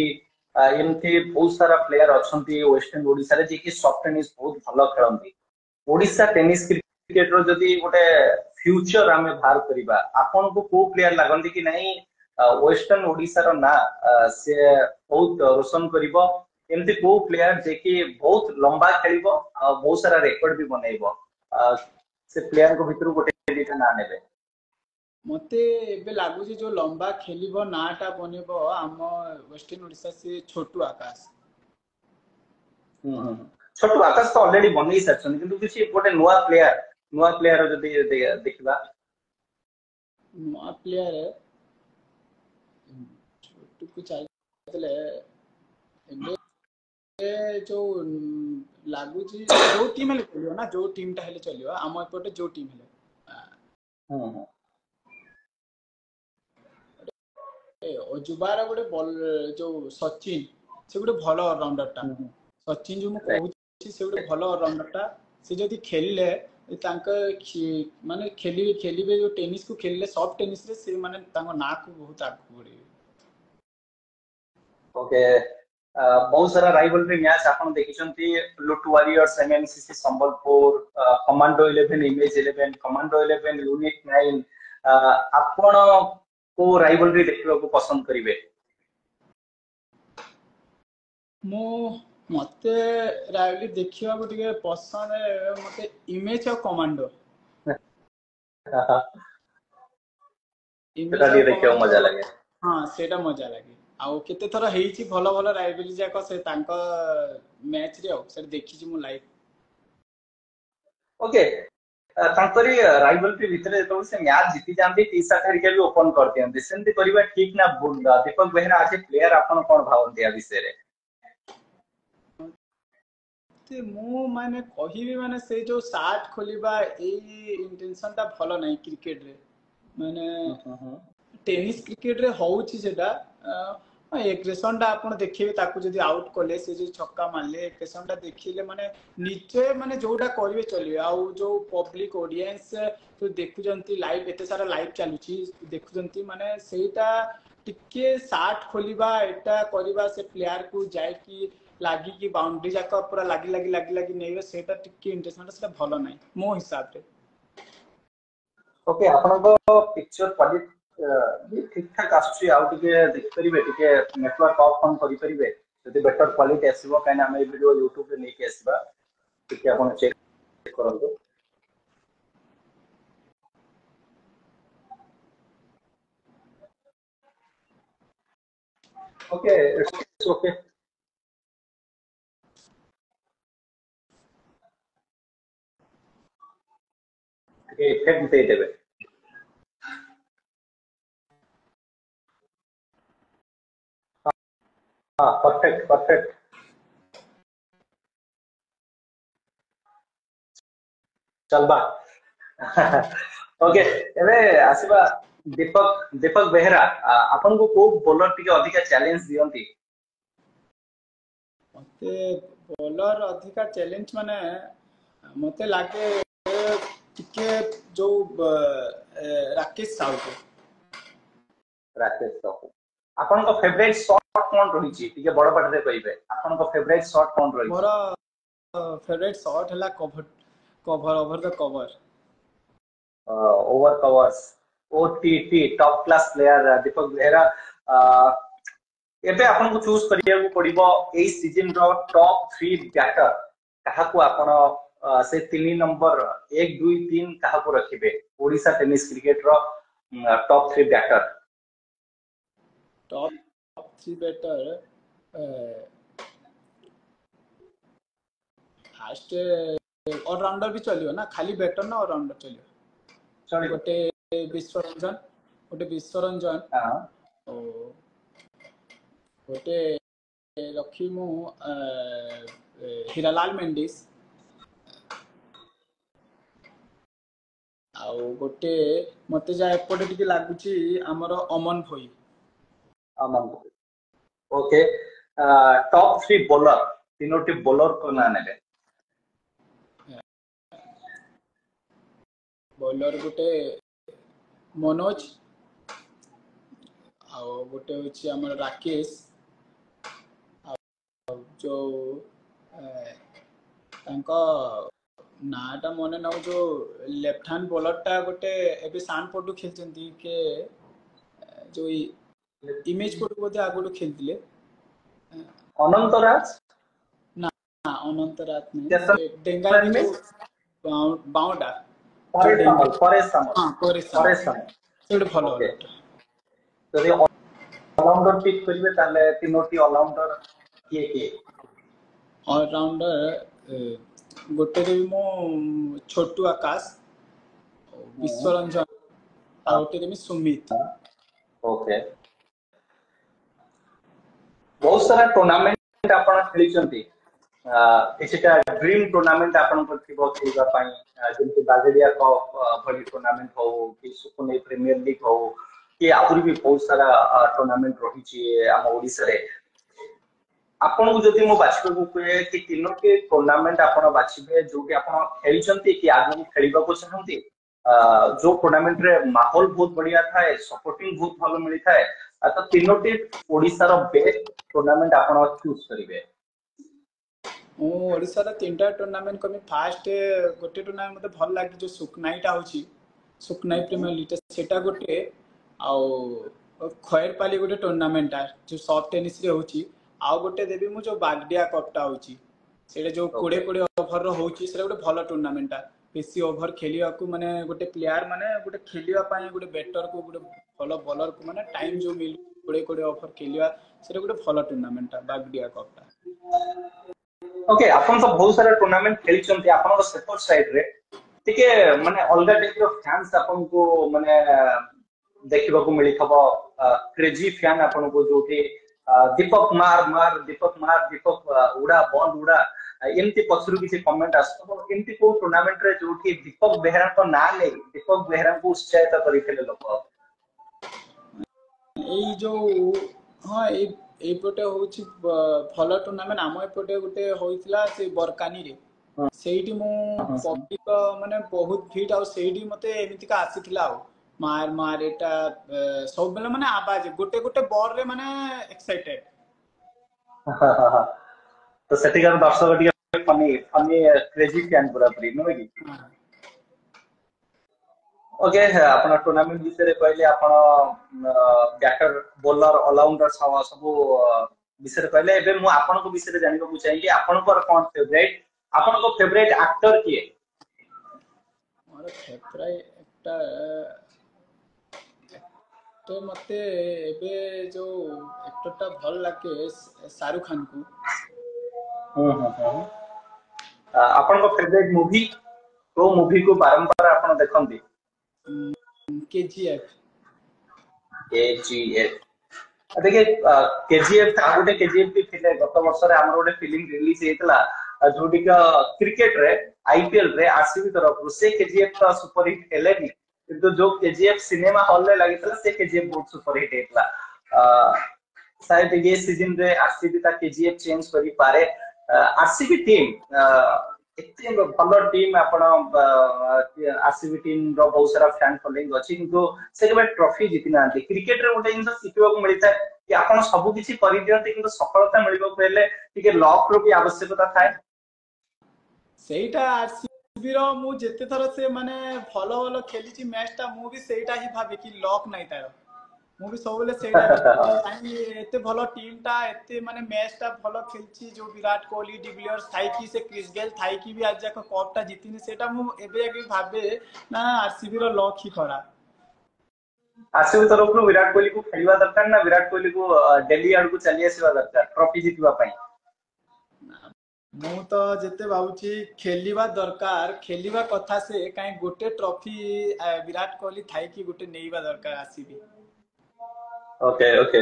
एमती बहुत सारा प्लेयर अछंती वेस्टर्न ओडिसा रे जे कि सॉफ्ट टेनिस बहुत भलो खेलंती ओडिसा टेनिस क्रिकेट रो जदी गोटे फ्यूचर हमें बाहर करिबा आपन को प्लेयर लागंती कि नहीं वेस्टर्न ओडिसा रो ना से बहुत रोशन करिवो एमती को प्लेयर जे कि बहुत लंबा खेलिबो बहुत सारा रिकॉर्ड भी बनाइबो से प्लेयर को भितर गोटे दिटा ना नेबे मते एबे लागु जो लंबा खेलिबो नाटा बनेबो आम वेस्टर्न ओडिसा से छोटू आकाश छोटू आकाश तो ऑलरेडी बनै सछन किंतु किछि गोटे नुवा प्लेयर जदी देखबा नुवा प्लेयर छोटू को चाहिए एबे जो लागु जो टीम हेले चलियो ना जो टीम टा हेले चलियो आम एपटे जो टीम हेले अजुबार गोटे बॉल जो सचिन से गोटे भल ऑलराउंडर टा सचिन जो कहूची से गोटे भल ऑलराउंडर टा से जदी खेलिले तांका माने खेलिबे जो टेनिस को खेलिले सॉफ्ट टेनिस रे से माने तांका ना को बहुत आगु बढ़े। ओके बहुत सारा राइवलरी मैच आपण देखिसंती लुट warriors MMCC Sambalpur commando 11 image 11 commando 11 unit 9 आपण को राइवलरी देखिबा को पसंद करिवे मो मते राइवलरी देखिबा को टिके पसंद है मते इमेज और कमांडो इमेज देखियो मजा लागे हां सेटा मजा लागे आ केते थरा हेइची भलो भलो राइवलरी जाको से तांका मैच रे से देखि छी मु लाइव ओके तांतरी राइवलरी भितरे तो से मैच जीति जानती टी शर्ट हरिके भी ओपन कर दियंती सेंती करिबा ठीक ना भूल दीपक बेहरा आज प्लेयर आपण कोन भावंती आ विषय रे ते मु माने कहिबी माने से जो शार्ट खोलिबा ए इंटेंशन ता भलो नाही क्रिकेट रे माने टेनिस क्रिकेट रे होउची सेटा एग्रेसन टा आपण देखिबे ताकू जदी आउट कले से जो छक्का मारले एग्रेसन टा देखिले माने निचे माने जोटा करबे चलिए आ जो पब्लिक ऑडियंस तो देखुजंती लाइव एते सारा लाइव चालुची देखुजंती माने सेटा टिके साट खोलिबा एटा करबा से प्लेयर को जाय कि लागी कि बाउंड्री जाका पूरा लागी नेबे सेटा टिके इंटरेस्ट सेटा भलो नाही मो हिसाब रे ओके आपण को पिक्चर क्वालिटी ठीक ठाक आछी आउ टिके देख परिबे टिके नेटवर्क ऑफ ऑन करि परिबे जति बेटर क्वालिटी आसीबो काने हम वीडियो YouTube रे लेके आसीबा टिके आपण चेक करंतु ओके इट्स ओके इफेक्ट दे देबे हाँ परफेक्ट परफेक्ट चलबा ओके एबे आसीबा दीपक दीपक बेहरा आपन को बॉलर टिके अधिका चैलेंज दियंती मते बॉलर अधिका चैलेंज माने मते लागे टिके जो राकेश साहू आपन को फेवरेट शॉट कोन रही छी टिके बड़ पाटे कहिबे आपन को फेवरेट शॉट कोन रही मोर फेवरेट शॉट हला cover over the cover over covers OTT top class player Deepak Behera एबे आपन को चूज करिया को पड़िबो ए सीजन रो टॉप 3 बैटर कहा को आपन से 3 नंबर 1 2 3 कहा को रखिबे ओडिसा टेनिस क्रिकेट रो top 3 batter top 3 batter fast allrounder भी चलियो ना खाली बैटर ना ऑलराउंडर चलियो चलियो गोटे विश्वरंजन हां ओ गोटे रखी मु हीरालाल मेंडिस आ गोटे मते जा एपटे टिके लागुची हमर अमन भोई ओके टॉप 3 बॉलर तीनोटी बॉलर को ना नेबे बॉलर गोटे मनोज आ गोटे होची हमर राकेश आ जो तांको नाटा मने न जो लेफ्ट हैंड बॉलर टा गोटे एबे सान पटु खेलचंती के जो इमेज पटु बोधे आगुलो खेलतिले अनंतराज ना अनंतराज नहीं डेंगा बाउंडा परेश सामल सेड फॉलो जदि ऑलराउंडर पिक करिवे ताले तीनोटी ऑलराउंडर के ऑलराउंडर गोटे देवी मो छोटू आकाश विश्वरंजन आ गोटे देवी सुमित ओके बहुत सारा टूर्नामेंट आपण खेलिचंती किछटा ड्रीम टूर्नामेंट आपण करथिबो खेलबा पई जेंति बागेडिया कप भली टूर्नामेंट हो कि सुकुने प्रीमियर लीग हो कि आपुरी भी बहुत सारा टूर्नामेंट रही छी हम ओडिसा रे आपण को जति मो बाछबे को कहे कि तीनो के टूर्नामेंट आपण बाछबे जो कि आपण खेलिचंती कि आगु खेलिबा को चाहंती जो टूर्नामेंट रे माहौल बहुत बढ़िया था सपोर्टिंग बहुत भलो मिली था तो तीनोटी ओडिसा रो बेस्ट टूर्नामेंट आपण चूज करिवे ओडिसा रा तीनटा टूर्नामेंट कमी फास्ट गोटे टूर्नामेंट मते भल लागी जो सुकनाईटा होची सुकनाई प्रीमियर लीग सेटा गोटे आउ खैरपाली गोटे टूर्नामेंट आ जो सॉफ्ट टेनिस रे होची आउ गोटे देबी मु जो बागडिया कपटा होची सेटा जो 20 ओवर रो होची सेटा गोटे भलो टूर्नामेंट आ बेसी ओवर खेलिया को माने गोटे प्लेयर माने गोटे खेलिया पाए गोटे बैटर को गोटे भलो बॉलर को माने टाइम जो मिल 20 ओवर खेलिया सेटा गोटे भलो टूर्नामेंट आ बागडिया कपटा ओके आपण तो बहुत सारा टूर्नामेंट खेलिचंती आपण सेपरेट साइड रे टिके माने अलगा टाइप रो फैंस आपण को माने देखिबा को मिली थबो क्रेजी फैन आपण को जोटी दीपक दीपक उड़ा बॉल उड़ा एमती पछरु किसी कमेंट आस्तो एमती को टूर्नामेंट रे जोटी दीपक बेहरा को ना ले दीपक बेहरा को उत्साहित करिथिले लोक एई जो हां ए एपटे हूँ भल टूर्णामेंट आम एपटे गोटे होता से बरकानी रे ସେଇଠି ମୁଁ ପବ୍ଲିକ ମାନେ ବହୁତ ଭିଡ ଆଉ ସେଇଠି ମତେ ଏମିତିକା ଆସିଥିଲା ଆଉ ମାର ମାର ଏଟା ସବୁବେଳେ ମାନେ ଆବାଜ ଗୋଟେ ଗୋଟେ ବଲ ରେ ମାନେ ଏକ୍ସାଇଟେଡ तो सेଠିକାର ଦର୍ଶକ ଟିକେ ଫନି ଫନି କ୍ରେଜି ଫ୍ୟାନ ପୁରା ପୁରି ନୁହେଁ କି ओके आपण टूर्नामेंट विषय कहले आपण बैटर बॉलर ऑलराउंडर सब विषय कहले एबे मु आपण को विषय जानिबा को चाहिए आपण को कोन फेवरेट आपण को फेवरेट एक्टर किए मोर फेवरेट तो मते एबे जो एक्टर टा भल लागे शाहरुख खान को आपण को फेवरेट मूवी को मूवी को बारंबार आपण देखंती केजीएफ केजीएफ देखिए केजीएफ आ गोटे केजीएफ भी थिले गत वर्ष रे हमर गोटे फिल्म रिलीज हेतला जोडी का क्रिकेट रे आईपीएल रे आरसीबी तरफ से केजीएफ का सुपर हिट हेलेनी किंतु जो केजीएफ सिनेमा हॉल रे लागितला से केजीएफ बहुत सुपर हिट हेतला शायद ये सीजन रे आरसीबी ता केजीएफ चेंज करि पारे आरसीबी टीम एते भलो टीम आपण आरसीबी टीम रो बहुत सारा फैन फॉलोइंग अछि किंतु से केबे ट्रॉफी जिति नांती क्रिकेट रे गोटे जिंस सिखिबा को मिलिता कि आपण सब किछि करि दियंती किंतु सफलता मिलिबो पहिले टिके लक रो भी आवश्यकता थाए सेटा आरसीबी रो मु जेते थर से माने भलो भलो खेलिछि मैच ता मु भी सेटा ही भाबे कि लक नै तारो मु भी सबले सेटा एते भलो टीम ता एते माने मैच ता भलो खेलछि जो विराट कोहली डिविलियर्स थाई कि से क्रिस गेल थाई कि भी आज जाक कप ता जितिनी सेटा मु एबे कि भाबे ना आरसीबी रो लक ही खरा आरसीबी तरफ रो विराट कोहली को खेलवा दरकार ना विराट कोहली को दिल्ली आड़ को चली आसीबा दरकार ट्रॉफी जितवा पई मु तो जेते भाबुची खेलिबा दरकार खेलिबा कथा से काई गोटे ट्रॉफी विराट कोहली थाई कि गोटे नेइबा दरकार आरसीबी ओके ओके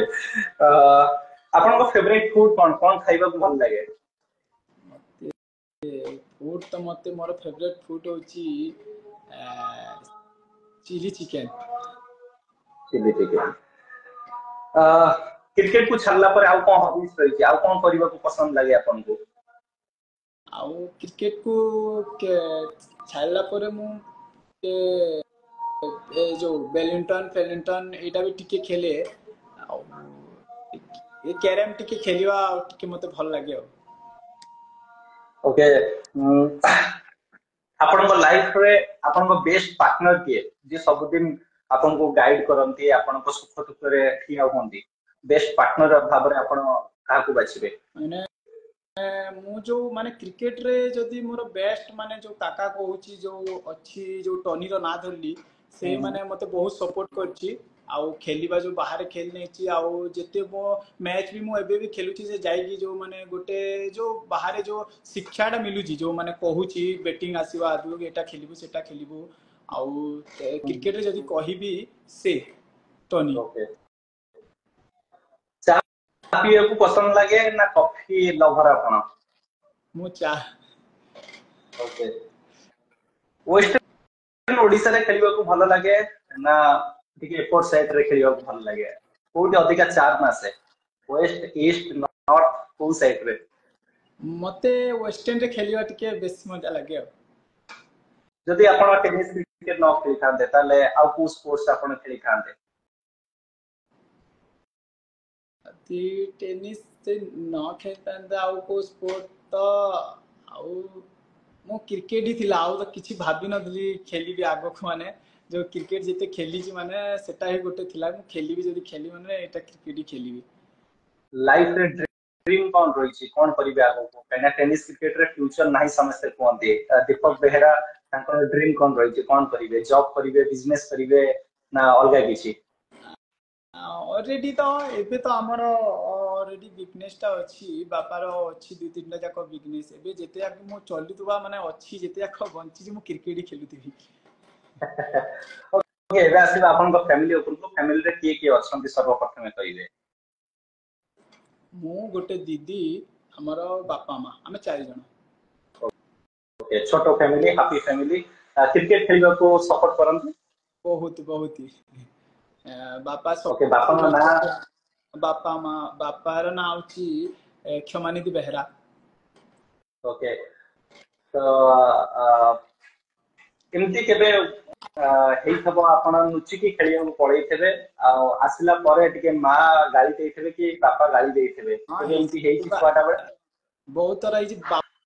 आपन को फेवरेट फूड कोन कोन खाइबा को भल लागे फूड तो मते मोर फेवरेट फूड होची चिली चिकन क्रिकेट को छल्ला पर आउ कोन हॉबीज रही आउ कोन करबा को पसंद लागे आपन को आउ क्रिकेट को छल्ला पर मु ए जो बैडमिंटन एटा भी टिके खेले ये कैरम टिके खेलिवा टिके मते भल लागे ओके आपन को लाइफ रे आपन को बेस्ट पार्टनर के जे सब दिन आपन को गाइड करंती आपन को सुख दुख रे ठिया होंती बेस्ट पार्टनर भाव रे आपन का को बाछिबे माने मु जो माने क्रिकेट रे जदी मोर बेस्ट माने जो काका कहूची जो अछि जो टॉनी रो ना धरली से माने मते बहुत सपोर्ट करछि आउ खेलिबा जो बाहर खेल नै छी आउ जते मो मैच भी मो एबे भी खेलुची से जाईगी जो माने गोटे जो बाहर जो शिक्षाटा मिलुची जो माने कहूची बैटिंग आसीबा आदु एटा खेलिबु सेटा खेलिबु आउ क्रिकेट रे जदी कहिबी से टॉनी ओके चा पिए को पसंद लागे ना कॉफी लवर आपन मु चा ओके वेस्टर्न ओडिसा रे खेलिबा को भलो लागे ना ठीक एपोर्ट साइड रे खेलिबा को भलो लागे कोडी अधिका चार मास है वेस्ट ईस्ट नॉर्थ को साइड रे मते वेस्टर्न रे खेलिबा टिके बेसी मजा लागे जदी आपण टेनिस क्रिकेट न खेली थांते ताले आउ को स्पोर्ट्स आपण खेली थांते ती टेनिस से न खेलता आउ को स्पोर्ट तो आउ मो क्रिकेट ही थिला आउ तो किछि भाबी न दिली खेली भी आगो को माने जो क्रिकेट जते खेली छी माने सेटा ही गोटे थिला मु खेली भी जदी खेली माने एटा क्रिकेट ही खेली भी लाइफ रे ड्रीम कोन रही छी कोन परिबे आगो को कना टेनिस क्रिकेट रे फ्यूचर नाही समझते कोनते दीपक बेहरा तांकर ड्रीम कोन रही छी कोन परिबे जॉब परिबे बिजनेस परिबे ना अलगा किछि ऑलरेडी तो एबे तो हमर ऑलरेडी बिजनेस ता अछि बापार अछि दु तीनटा जाक बिजनेस एबे जेते आक मु चलुतबा माने अछि जेते आक बंची मु क्रिकेट ही खेलुतिबी ओके एबे आसीबा आपन को फैमिली ऊपर को फैमिली रे के अछंती सर्वप्रथमे कहिबे मु गोटे दीदी हमर बापा मां हमें चार जण ओके छोटो फैमिली हैप्पी फैमिली क्रिकेट खेलबा को सपोर्ट करन बहुत बहुत ही बापा ओके बापा ना बापा माँ बापार ना होची क्षमानिधि बेहरा। ओके तो एमती केबे हेइथबो आपण नुचिकी खेलिया पळैथेबे आ आसिला परे टिके माँ गाली देइथेबे कि बापा गाली देइथेबे हाँ केबे एमती हेइची छुआटा बेले बहुत तरह ही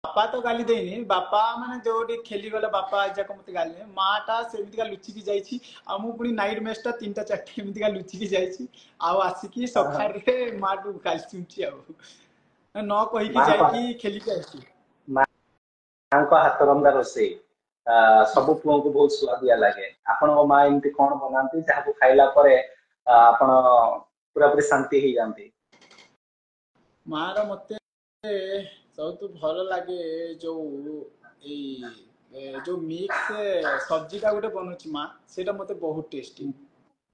बापा तो गाली देनी बापा माने जोटी खेली गले बापा जाक मते गाली नहीं माँ टा सेमिति का लुचि की जाईची आ मु पुनी नाइट मैच टा 3टा 4टा एमिति का लुचि की जाईची आ आसिकी सखार रे माँ टू गाली सुनची आ न कहि की माँ को जाईकी खेली के आसी माँ को हाथ रंदा रोसे सब पुओं को बहुत स्वादिया लगे आपण माँ एमती कोन बनांती जाको खाइला परे आपण पूरा पूरी शांति ही जानती माँ रो मते सब तो भल लागे जो जो मिक्स सब्जी का गोटे बनउची माँ सेटा मते बहुत टेस्टी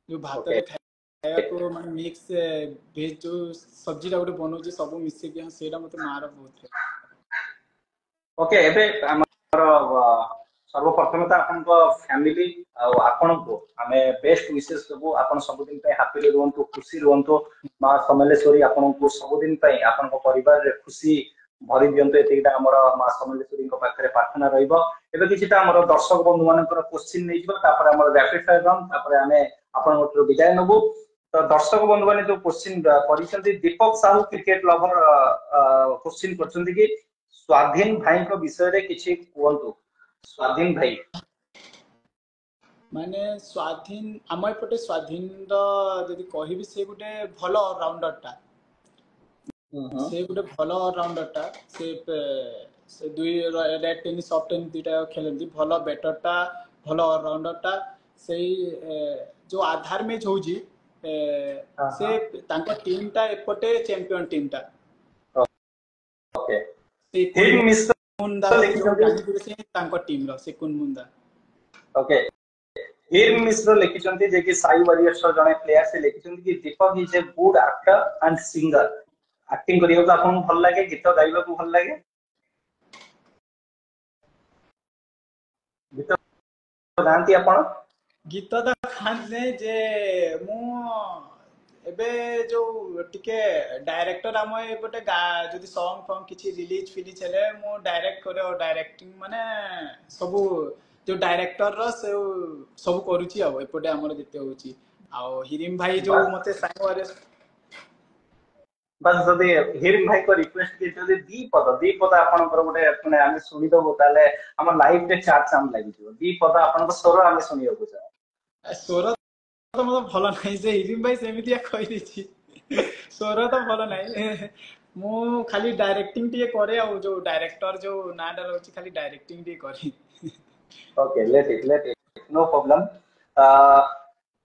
जो भात ओके रे खाया को माने मिक्स वेज जो सब्जी टा गोटे बनउची सब मिसे के सेटा मते माँ रो बहुत ओके एबे हमर सर्वप्रथम तो आपन को फैमिली आपन को हमें बेस्ट विशेष देबो आपन सब दिन पे हैप्पी रहंतु खुशी रहंतु मां समलेश्वरी आपन को सब दिन पे आपन को परिवार रे खुशी भरि दियंतु एतिटा हमर मां समलेश्वरी को पाखरे प्रार्थना रहइबो एबे किछिटा हमर दर्शक बंधु मानकर क्वेश्चन नै जिवो तापर हमर रैपिड फायर राउंड तापर हमें आपन को विदाय नबो तो दर्शक बंधु माने जो क्वेश्चन परिचंती दीपक साहू क्रिकेट लवर क्वेश्चन करचंती कि स्वाधीन भाई को विषय रे किछि कोंतु स्वाधीन भाई माने स्वाधीन आम एपटे स्वाधीन जदि कहबी से गोटे भल ऑलराउंडर टा से गोटे भल ऑलराउंडर टा से दुई रेड टेनिस सॉफ्ट टेनिस दुईटा खेलती भल बैटर टा भल ऑलराउंडर टा से जो आधार मैच होउजी से तांको टीम टा एपटे चैंपियन टीम टा ओके से हिर मिस्टर मुंदा जो जानी से तांको टीम रो से कुन मुंदा ओके हिर मिश्र लिखिचंती जे कि साई वॉरियर्स जने प्लेयर से लिखिचंती कि Deepak is a good actor and singer acting करियो तो आपन भल लागे गीत गाइबा को भल लागे गीत गांती आपन गीत तो खाने जे मु एबे जो टिके डायरेक्टर आम एपटे जदि सॉन्ग फॉन्ग किछि रिलीज फिलीज हेले मु डायरेक्ट करे और डायरेक्टिंग माने सब जो डायरेक्टर रो से सब करूची आ एपटे हमर जते होची आ हिरिम भाई जो मते साइंग वारे बस जदि हिर भाई को रिक्वेस्ट कि जदि दी पद आपन कर गोटे माने हम सुनि दबो ताले हम लाइव रे चार चाम लागि जो दी पद आपन को स्वर हम सुनियो को स्वर तो मतलब भल नहीं से हिरिम भाई सेमितिया कहि दिछि स्वर तो भल नहीं मु खाली डायरेक्टिंग टिए करे आ जो डायरेक्टर जो नाडा रहउची खाली डायरेक्टिंग टिए करी okay let it no problem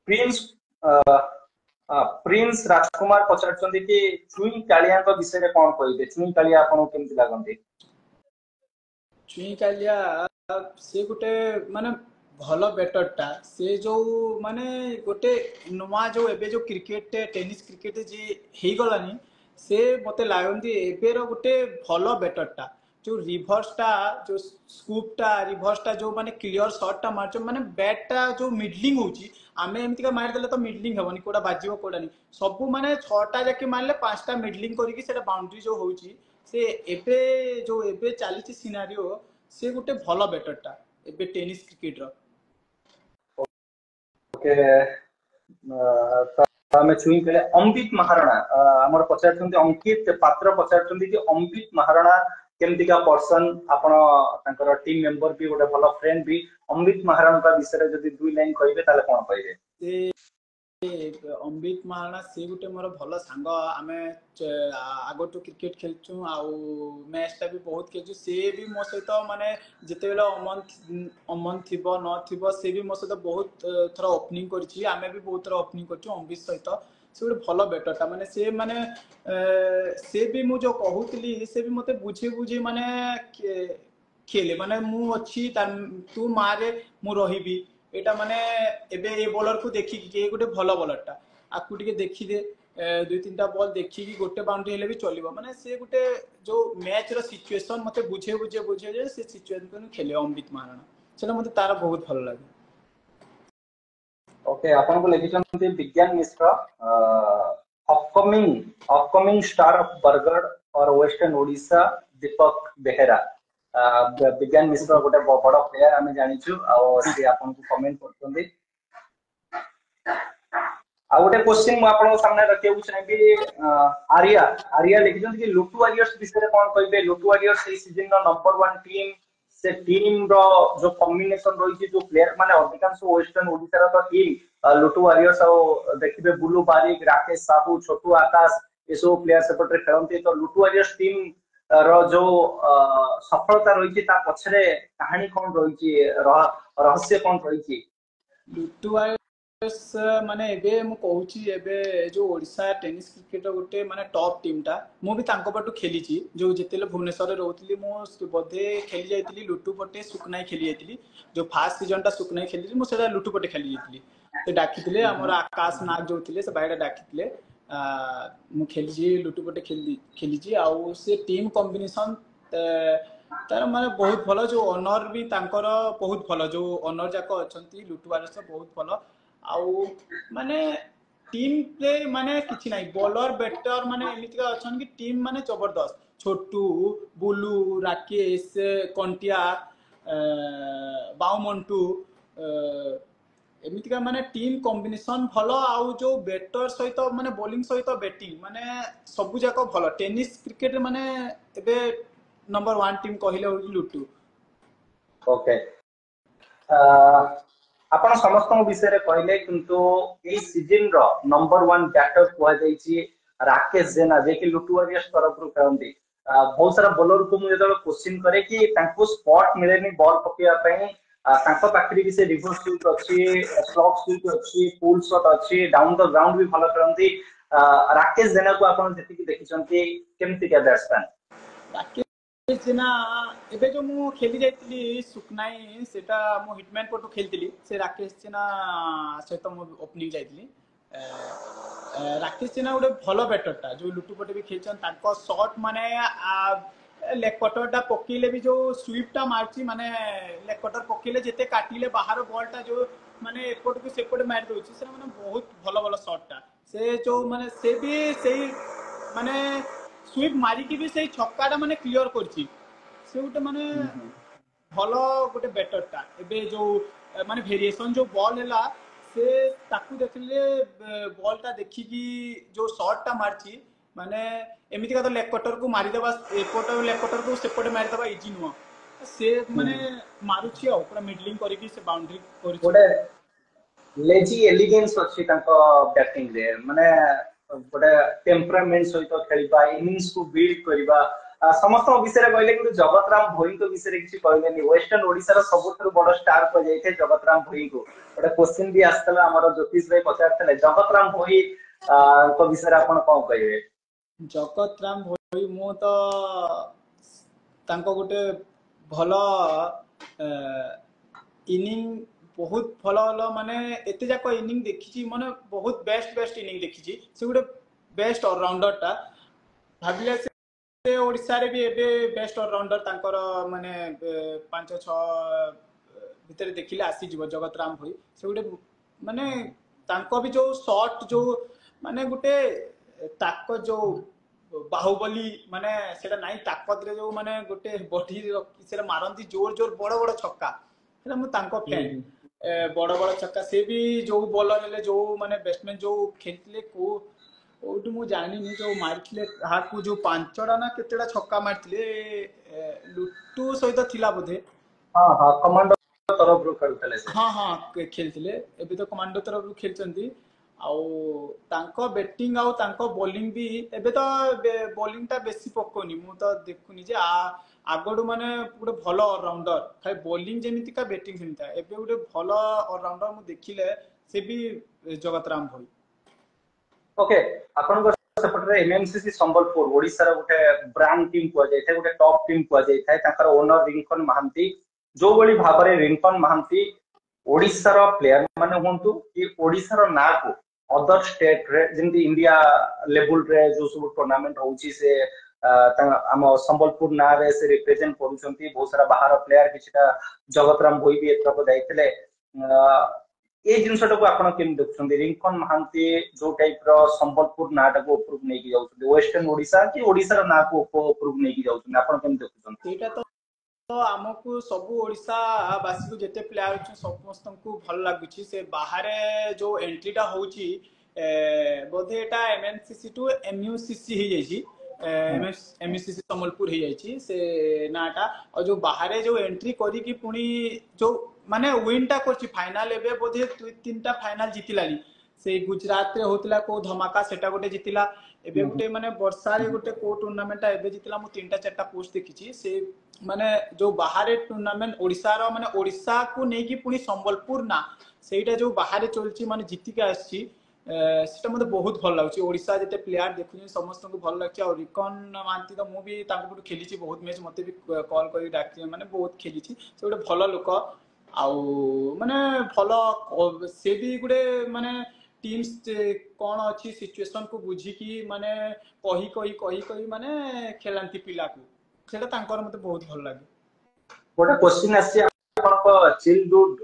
prince prince Rajkumar पचारचंदी कि चुई कालिया को विषय रे कोन कहिबे चुई कालिया आपन केमति लागंती चुई कालिया से गोटे माने भल बेटर टा से जो माने गोटे नुआ जो एबे जो क्रिकेट टेनिस क्रिकेट जे हेई गलानी से मते लागंती एबे रो गोटे भल बेटर टा जो रिवर्स टा जो स्कूप टा रिवर्स टा जो माने क्लियर शॉट टा मारचो माने बैट टा जो मिडलिंग होची आमे एमति का मार देले तो मिडलिंग हेबनी कोडा बाजियो कोडा नहीं सब माने 6टा जाके मारले 5टा मिडलिंग करिकि सेटा बाउंड्री जो होची से एबे जो एबे चालीची सिनारियो से गोटे भल बेटर टा एबे टेनिस क्रिकेट रो ओके ଆମେ ଛୁଇଁ କଲେ ଅମ୍ବିତ ମହାରଣା ଆମର ପଚାରୁଛନ୍ତି ଅଙ୍କିତ ପାତ୍ର ପଚାରୁଛନ୍ତି କି ଅମ୍ବିତ ମହାରଣା କେମିତିକା ପର୍ସନ ଆପଣ ତାଙ୍କର टीम मेंबर ବି ଗୋଟେ ଭଲ फ्रेंड ବି ଅମ୍ବିତ ମହାରଣାଙ୍କ ବିଷୟରେ ଯଦି ଦୁଇ ଲାଇନ କହିବେ ତାହେଲେ କଣ କହିବେ अम्बित महाराणा से गोटे मोर भल सांग आम आग तो क्रिकेट खेलचु आउ मैच टा भी बहुत खेलचु से भी मो सहित माने जिते बेले अमन थिबो न थिबो से भी मो सहित बहुत थर ओपनिंग करछि आमे भी बहुत थर ओपनिंग करछु अम्बित सहित से गोटे भल बेटर टा माने से भी मु जो कहूतली से भी मते बुझी बुझी माने खेले माने मु अछि तू मारे मु रहिबी एटा माने एबे ए बॉलर को देखि कि गोटे भल बॉलर टा आकु टिके देखि दे दुई तीनटा बॉल देखि कि गोटे बाउंड्री हेले भी चलिबो माने से गोटे जो मैच रो सिचुएशन मते बुझे जे से सिचुएशन खेले अम्बित महाराणा सेटा मते तार बहुत भल लागे ओके आपन को लिखिछन विज्ञान मिश्र अपकमिंग स्टार ऑफ बरगढ़ और वेस्टर्न ओडिशा दीपक बेहेरा विज्ञान मिश्र गोटे बड़ प्लेयर आम जानिछु सी आपन को कमेंट करछन्ती आ गोटे क्वेश्चन मु आपन सामने रखियो चाहिबी आर्या आर्या लिखिछन कि लुटू वारियर्स विषय कोन कहबे लुटू वारियर्स ए सीजन नो नंबर 1 टीम से टीम रो जो कॉम्बिनेशन रही जो प्लेयर माने अधिकांश वेस्टर्न ओडिसा रो टीम लुटू वारियर्स और देखिबे बुलू बारिक राकेश साहू छोटू आकाश ये सब प्लेयर सेपटे खेलते तो लुटू वारियर्स टीम रो जो सफलता रही ता पछरे कहानी कोन रही रहस्य कोन रही लुटू माने एबे मु कहूची एबे जो ओडिशा टेनिस क्रिकेट गोटे माने टॉप टीम टा मु भी तांको पटु खेली छी जो जेतेले भुवनेश्वर रे रहउतली मु बधे खेली जाइतली लुटू पटे सुकनाई खेली जाइतली जो फर्स्ट सीजन टा सुकनाई खेली मु सेटा लुटू पटे खेली जाइतली ते डाकितले हमर आकाश नाग जो थिले से बायडा डाकितले मु खेली छी लुटू पटे खेली छी आ से टीम कॉम्बिनेशन तार माने बहुत भलो जो ओनर भी तांकर बहुत भलो जो ओनर जाको अछंती लुटू वारस बहुत भलो आउ माने टीम प्ले माने किछि नाही बॉलर बैटर माने एमितिका अछन कि टीम माने जबरदस्त छोटू बुलू राकेश कंटिया बाउमंटू एमितिका माने टीम कॉम्बिनेशन भलो आउ जो बैटर सहित माने बॉलिंग सहित बैटिंग माने सबु जाको भलो टेनिस क्रिकेट माने एबे नंबर 1 टीम कहिले हो लुटू ओके आपण समस्त विषय रे कहले किंतु ए सीजन रो नंबर 1 बैटर हुआ जाईची राकेश जेना जे कि लुटू वारियर्स तरफ रु खेलंदी बहुत सारा बॉलर को मु जेतले क्वेश्चन करे कि तांको स्पॉट मिलेनी बॉल पकिया पई तांको पाखरी भी से रिवर्स स्विच अछि स्लॉप स्विच अछि पुल शॉट अछि डाउन द ग्राउंड भी भलो खेलंदी राकेश जेना को आपण जेति कि देखिसंती केमति का बैट्समैन राकेश जेना एबे जो मु खेली जाइतली सुकनाई सेटा मु हिटमैन पटो खेलतिली से राकेश जेना सहित मु ओपनिंग जाइतली राकेश जेना गोटे भलो बैटरटा जो लुटू पटे भी खेलछन ताको शॉट माने लेग कटरटा पकेले भी जो स्वीपटा मारची माने लेग कटर पकेले जेते काटिले बाहर बॉलटा जो माने एपट को सेपट मार दोची से माने बहुत भलो भलो शॉटटा से जो माने से भी सही माने स्वीप मारी की भी सही छक्काटा माने क्लियर करची से गोटे माने भलो गोटे बैटरटा एबे जो माने वेरिएशन जो बॉल हैला से ताकू देखले बॉलटा देखि की जो शॉटटा मारची माने एमिति का तो लेग कटर को मारी देबा एपट लेग कटर को सेपट मारी देबा इजी नुवा से माने मारुची आ पूरा मिडलिंग करी की से बाउंड्री करची गोटे लेजी एलिगेंस अछि तांको बैटिंग रे माने गोटे टेम्परामेंट सहित खेलबा इनिंग्स को बिल्ड करबा समस्त विषय कहले कि जगतराम भोई को विषय किछि कहलेनी वेस्टर्न ओडिसा रो सबथुर बड़ स्टार को जाइथे जगतराम भोई को गोटे क्वेश्चन भी आस्तला हमर ज्योतिष भाई पचारथले जगतराम भोई को विषय आपण कोन कहबे जगतराम भोई मु तो तांको गोटे भलो इनिंग बहुत भलो भलो माने एते जाको इनिंग देखिची माने बहुत बेस्ट इनिंग देखिची से गोटे बेस्ट ऑलराउंडर टा भाबिले से ओडिसा रे भी एबे बेस्ट ऑलराउंडर तांकर माने 5-6 भितर देखिले आसी जीव जगतराम भोई से गोटे माने तांको भी जो शॉट जो माने गोटे ताको जो बाहुबली माने सेटा नाही ताकत रे जो माने गोटे बॉडी सेटा मारंती जोर जोर बड़ बड़ छक्का सेटा मु तांको फैन बड़ बड़ छक्का से भी जो बॉलर ले जो माने बैट्समैन जो खेलले को ओटु मु जानि नि जो मारथिले हाकू जो पांचडा ना केतेडा छक्का मारथिले लुटू सहित थिला बोधे हां हां कमांडो तरफ रु खेलथले हां हां खेलथिले एबे तो कमांडो तरफ रु खेलचंती आउ तांको बैटिंग आउ तांको बॉलिंग भी एबे तो बॉलिंग ता बेसी पकोनी मु तो देखुनी जे आगडू माने गोटे भलो ऑलराउंडर खाली बॉलिंग जेमिति का बैटिंग सेमिता एबे गोटे भलो ऑलराउंडर मु देखिले से भी जगतराम भोई ओके आपण को सेपटरे एमएमसीसी संबलपुर ओडिसा रो गोटे ब्रांड टीम को जाय थे गोटे टॉप टीम को जाय थे ताकर ओनर रिंकन महांती जो बळी भाबरे रिंकन महांती ओडिसा रो प्लेयर माने होंतु कि ओडिसा रो ना को अदर स्टेट रे जेंति इंडिया लेवल रे जो सब टूर्नामेंट होउची से हम संबलपुर ना रे से रिप्रेजेंट करूछंती बहुत सारा बाहर प्लेयर किछटा जगतराम भोई भी एतक जायतले ए जिनसटा को आपण केम देखुछन रिंकन महांती जो टाइप रो संबलपुर नाटा को ऊपर नै कि जाउछन वेस्टर्न ओडिसा कि ओडिसा रो ना को ऊपर नै कि जाउछन आपण केम देखुछन एटा तो आमको सबु ओडिसा बासी को जेते प्लेयर छ समस्त को भल लागुची से बाहर जो एंट्रीटा होची बोधे एटा एमएनसीसी टू एमयूसीसी ही जाईची एमयूसीसी संबलपुर ही जाईची से नाटा और जो बाहर जो एंट्री करी की पुनी जो माने विनटा करची फाइनल एबे बोधे दुई तीनटा फाइनल जितिलानी से गुजरात रे होतला को धमाका सेटा गोटे जितिला एबे गोटे माने वर्षा रे गोटे को टूर्नामेंट एबे जितिला मु तीनटा चारटा पोस्ट देखिची से माने जो बाहर टूर्नामेंट ओडिसा रो माने ओडिसा को नै की पुनी संबलपुर ना सेटा जो बाहर चलची माने जिति के आछी सेटा मते बहुत भल लागछि ओडिसा जते प्लेयर देखु समस्त को भल लागछि और रिकन मानती तो मु भी ताको पुट खेलिछि बहुत मैच मते भी कॉल करी डाकछि माने बहुत खेलिछि से गोटे भल लोक आउ माने भल से भी गुडे माने टीम्स कौन अच्छी सिचुएशन को बुझी की माने कही माने खेलांती पिला को सेटा तांकर मते बहुत भल लागे गोटे क्वेश्चन आसी आपनको चाइल्डहुड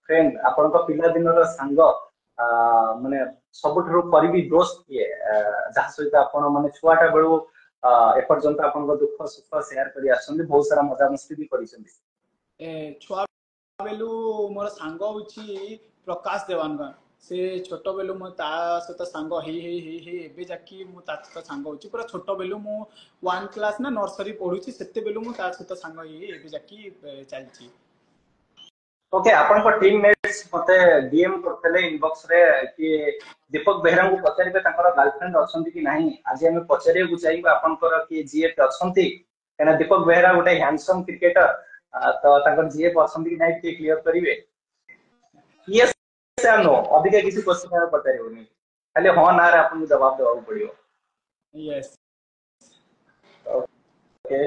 फ्रेंड आपनको पिला दिनर संग माने सबठरो परिबी दोस्त किए जहा सहित आपण माने छुआटा बेलु ए पर्यंत आपनको दुख सुख शेयर करी आछन बहुत सारा मजा मस्ती भी करिसन ए छुआ बेलु मोर सांग होची प्रकाश देवानगा से छोट बेलु मो ता सहित सांग हे एबे जाकी मु ता सहित सांग होची पूरा छोट बेलु मु 1 क्लास ना नर्सरी पढुची सेते बेलु मु ता सहित सांग हे एबे जाकी चलची ओके आपन को टीममेट्स मते डीएम करथले इनबॉक्स रे कि दीपक बेहरा को पचारिबे ताकर गर्लफ्रेंड अछंती कि नाही आज हम पचारिए को चाहिबा आपन को कि जीएफ अछंती केना दीपक बेहरा गोटे हैंडसम क्रिकेटर तो ताकर जीएफ अछंती कि नाही के क्लियर करिवे यस या नो अधिक किसी क्वेश्चन पचारिबोनी खाली हां ना रे आपन जवाब देबा पड़ियो यस ओके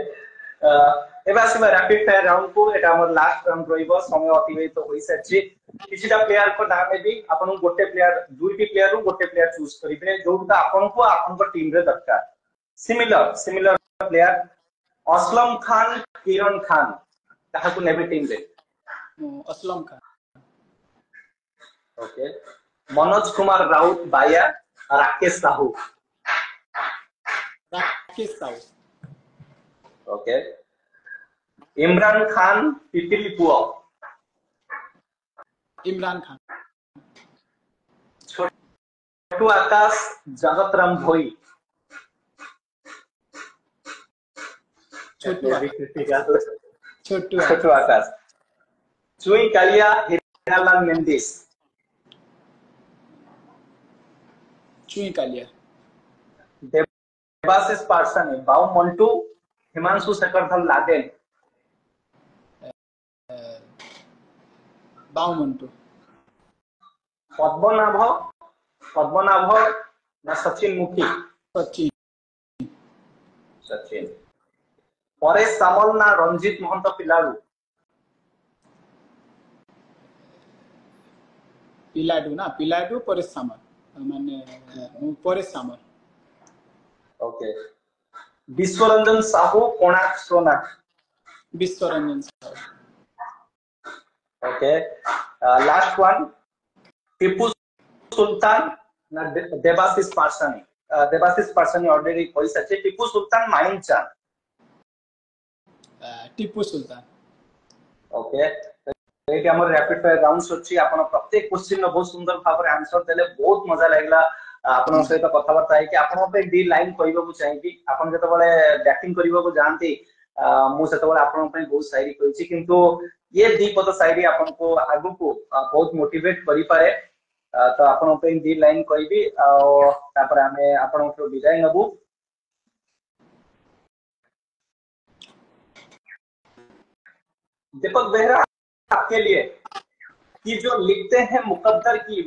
एबे आसीबा रैपिड फायर राउंड को एटा हमर लास्ट राउंड रहिबो समय अतिबाहित होई सछि किछिटा प्लेयर को नाम देबी आपन गोटे प्लेयर दुईटी प्लेयर रो गोटे प्लेयर चूज करिबे जोटा आपन को टीम रे दरकार सिमिलर प्लेयर असलम खान किरण खान ताहा को नेबे टीम रे असलम खान ओके मनोज कुमार राउत बाया राकेश साहू ओके इमरान खान पिपिली पुओ इमरान खान छोटू आकाश जगत राम भोई छोटू आकाश चुई कालिया हिरालाल मेंडिस चुई कालिया देवाशीष पारसानी बाउ मंटू हिमांशु शेखरधर लादेन बाउ मंटू पद्मनाभ ना सचिन मुखी सचिन परेश सामल ना रंजीत महंत पिलाडू परेश सामल माने Paresh Samal okay Bishwaranjan Sahu Konark Sona Bishwaranjan Sahu okay last one Tipu Sultan ना देवाशीष पारसानी ऑलरेडी पैसा छे टीपू सुल्तान माइनचान टीपू सुल्तान ओके एटी हमर रैपिड फायर राउंड्स अछि आपण प्रत्येक क्वेश्चन नो बहुत सुंदर भाबरे आंसर देले बहुत मजा लागला आपण सहित कथा बार्ता है कि आपण पे डी लाइन कहबो को चाहिबी आपण जते बळे बैटिंग करबो को जानती मु सेते बळे आपण पे बहुत शायरी कहिछि किंतु ये दी पद शायरी आपण को आगु को बहुत मोटिवेट करि पारे तो आपण पे डी लाइन कहबी आ तापर हमें आपण को विदाई नबु दीपक बेहरा आपके लिए कि जो लिखते हैं मुकद्दर की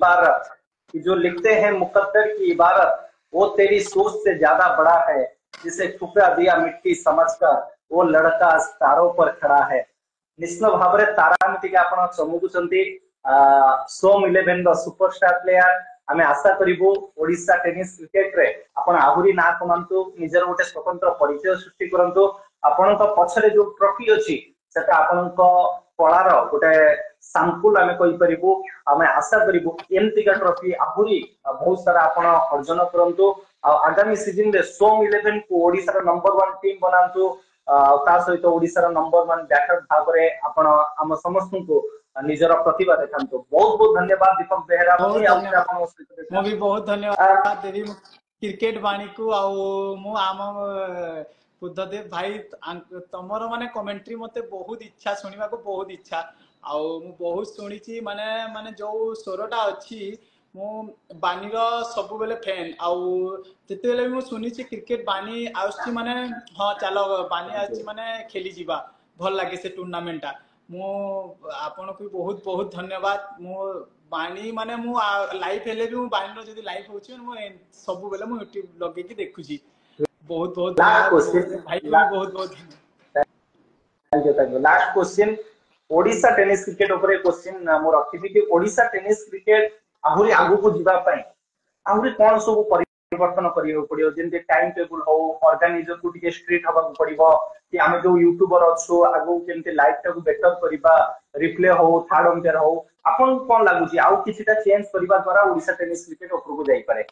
इबारत वो तेरी सोच से ज्यादा बड़ा है जिसे ठुकरा दिया मिट्टी समझकर वो लड़का तारों पर खड़ा है निश्चित भाव में तारामिति के आपण चमुकुचंती सोम 11 द सुपरस्टार प्लेयर आमे आशा करिबो ओडिशा टेनिस क्रिकेट रे आपण आहुरी ना कमांतु निजर गोटे स्वतंत्र परिचय सृष्टि करंतु आपण तो पछरे जो ट्रॉफी अछि सेटा आपण को कलार गोटे सैंपल आमे कहि परिबो आमे आशा करिबो एमती का ट्रॉफी आहुरी बहुत सारा आपण अर्जन करंतु आगामी सीजन रे सोम 11 को ओडिसा रो नंबर 1 टीम बनांतु ता सहित ओडिसा रो नंबर 1 बैटर भाबरे आपण हम समस्त को निजर प्रतिभा देखांतु बहुत बहुत धन्यवाद दीपक बेहरा बहुत भाई धन्यवाद आपण मो भी बहुत धन्यवाद देवी क्रिकेट बाणी को मु आम बुद्धदेव भाई तमर माने कमेंट्री मते बहुत इच्छा सुनिबा को बहुत इच्छा आउ मु बहुत सुनिची माने माने जो स्वरटा अछि मु बानी रो सब बेले फैन आउ जते बेले मु सुनिची क्रिकेट बानी आउची माने हां चलो बानी आउची माने खेली जीवा भल लागे से टूर्नामेंट मु आपन को बहुत बहुत धन्यवाद मु बानी माने मु लाइव हेले भी मु बानी रो जदी लाइव होची मु सब बेले मु यूट्यूब लगे की देखुची बहुत बहुत धन्यवाद भाई को भी बहुत बहुत thank you last question Odisha tennis cricket ऊपर क्वेश्चन मो रखिबी कि ओडिसा टेनिस क्रिकेट आहुरी आगु को जीवा पई आहुरी कोन सब परिवर्तन करियो पड़ियो जेंते टाइम टेबल हो ऑर्गेनाइजर को टिके स्ट्रिक्ट हबा पड़िबो कि आमे जो यूट्यूबर अछो आगु केनते लाइव टा को बेटर करिबा रिप्ले हो थर्ड अंपायर हो आपन कोन लागु छी आउ किछिटा चेंज करिबा द्वारा ओडिसा टेनिस क्रिकेट ऊपर को जाई पारे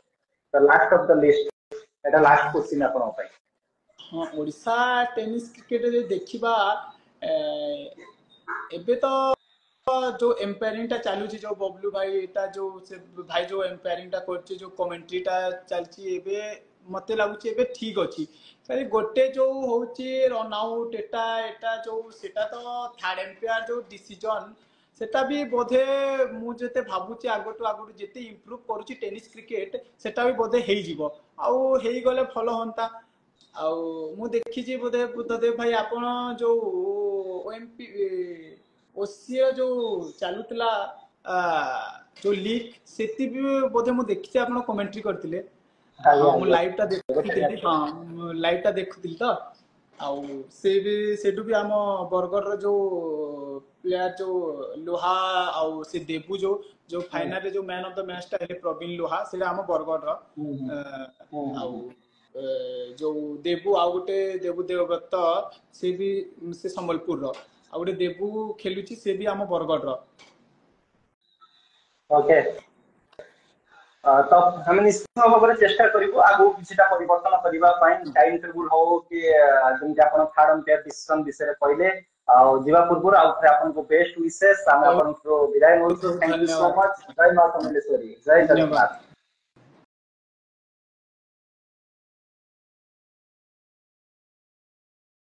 the last of the list Etah last question आपन पई हां ओडिसा टेनिस क्रिकेट जे देखिबा एबे तो जो एम्पायरिंग टा चालू छी जो बबलू भाई एटा जो से भाई जो एम्पायरिंग टा करछि जो कमेंट्री टा चलछि एबे मते लागु छी एबे ठीक अछि खाली गोटे जो होछि रन आउट एटा एटा जो सेटा तो थर्ड एम्पायर जो डिसीजन सेटा भी बोधे मु जते भाबुची आगटु जते इंप्रूव करूची टेनिस क्रिकेट सेटा भी बोधे हेई जीवो आउ हेई गले फॉलो होंता आउ मु देखि छी बोधे बुद्धदेव भाई आपण जो ओएमपी ओसीए जो चालुतला जो लीग सेति भी बोधे मु देखि आपण कमेंट्री करथिले मु लाइव टा देखुथिली हां लाइव टा देखुथिली तो आउ से भी सेटु भी हम बर्गर रो जो प्लेयर जो लोहा आउ से देबू जो फाइनल रे जो मैन ऑफ द मैच टा हेले प्रवीण लोहा से हम बर्गर रो आउ जो देबू आउ गोटे देबू देवव्रत से भी से संबलपुर रो आ गोटे देबू खेलुची से भी हम बरगढ़ रो ओके तो हम निश्चित भाव में चेष्टा करिवो आगो किछटा परिवर्तन करिवा पाइन टाइम टेबल हो कि जेंति आपण थर्ड अंपायर डिसीजन विषय कहले आ जीवा पूर्व आ आपण को बेस्ट विशेष हम आपण को विदाय नउछु थैंक यू सो मच जय माता मंगलेश्वरी जय जगन्नाथ।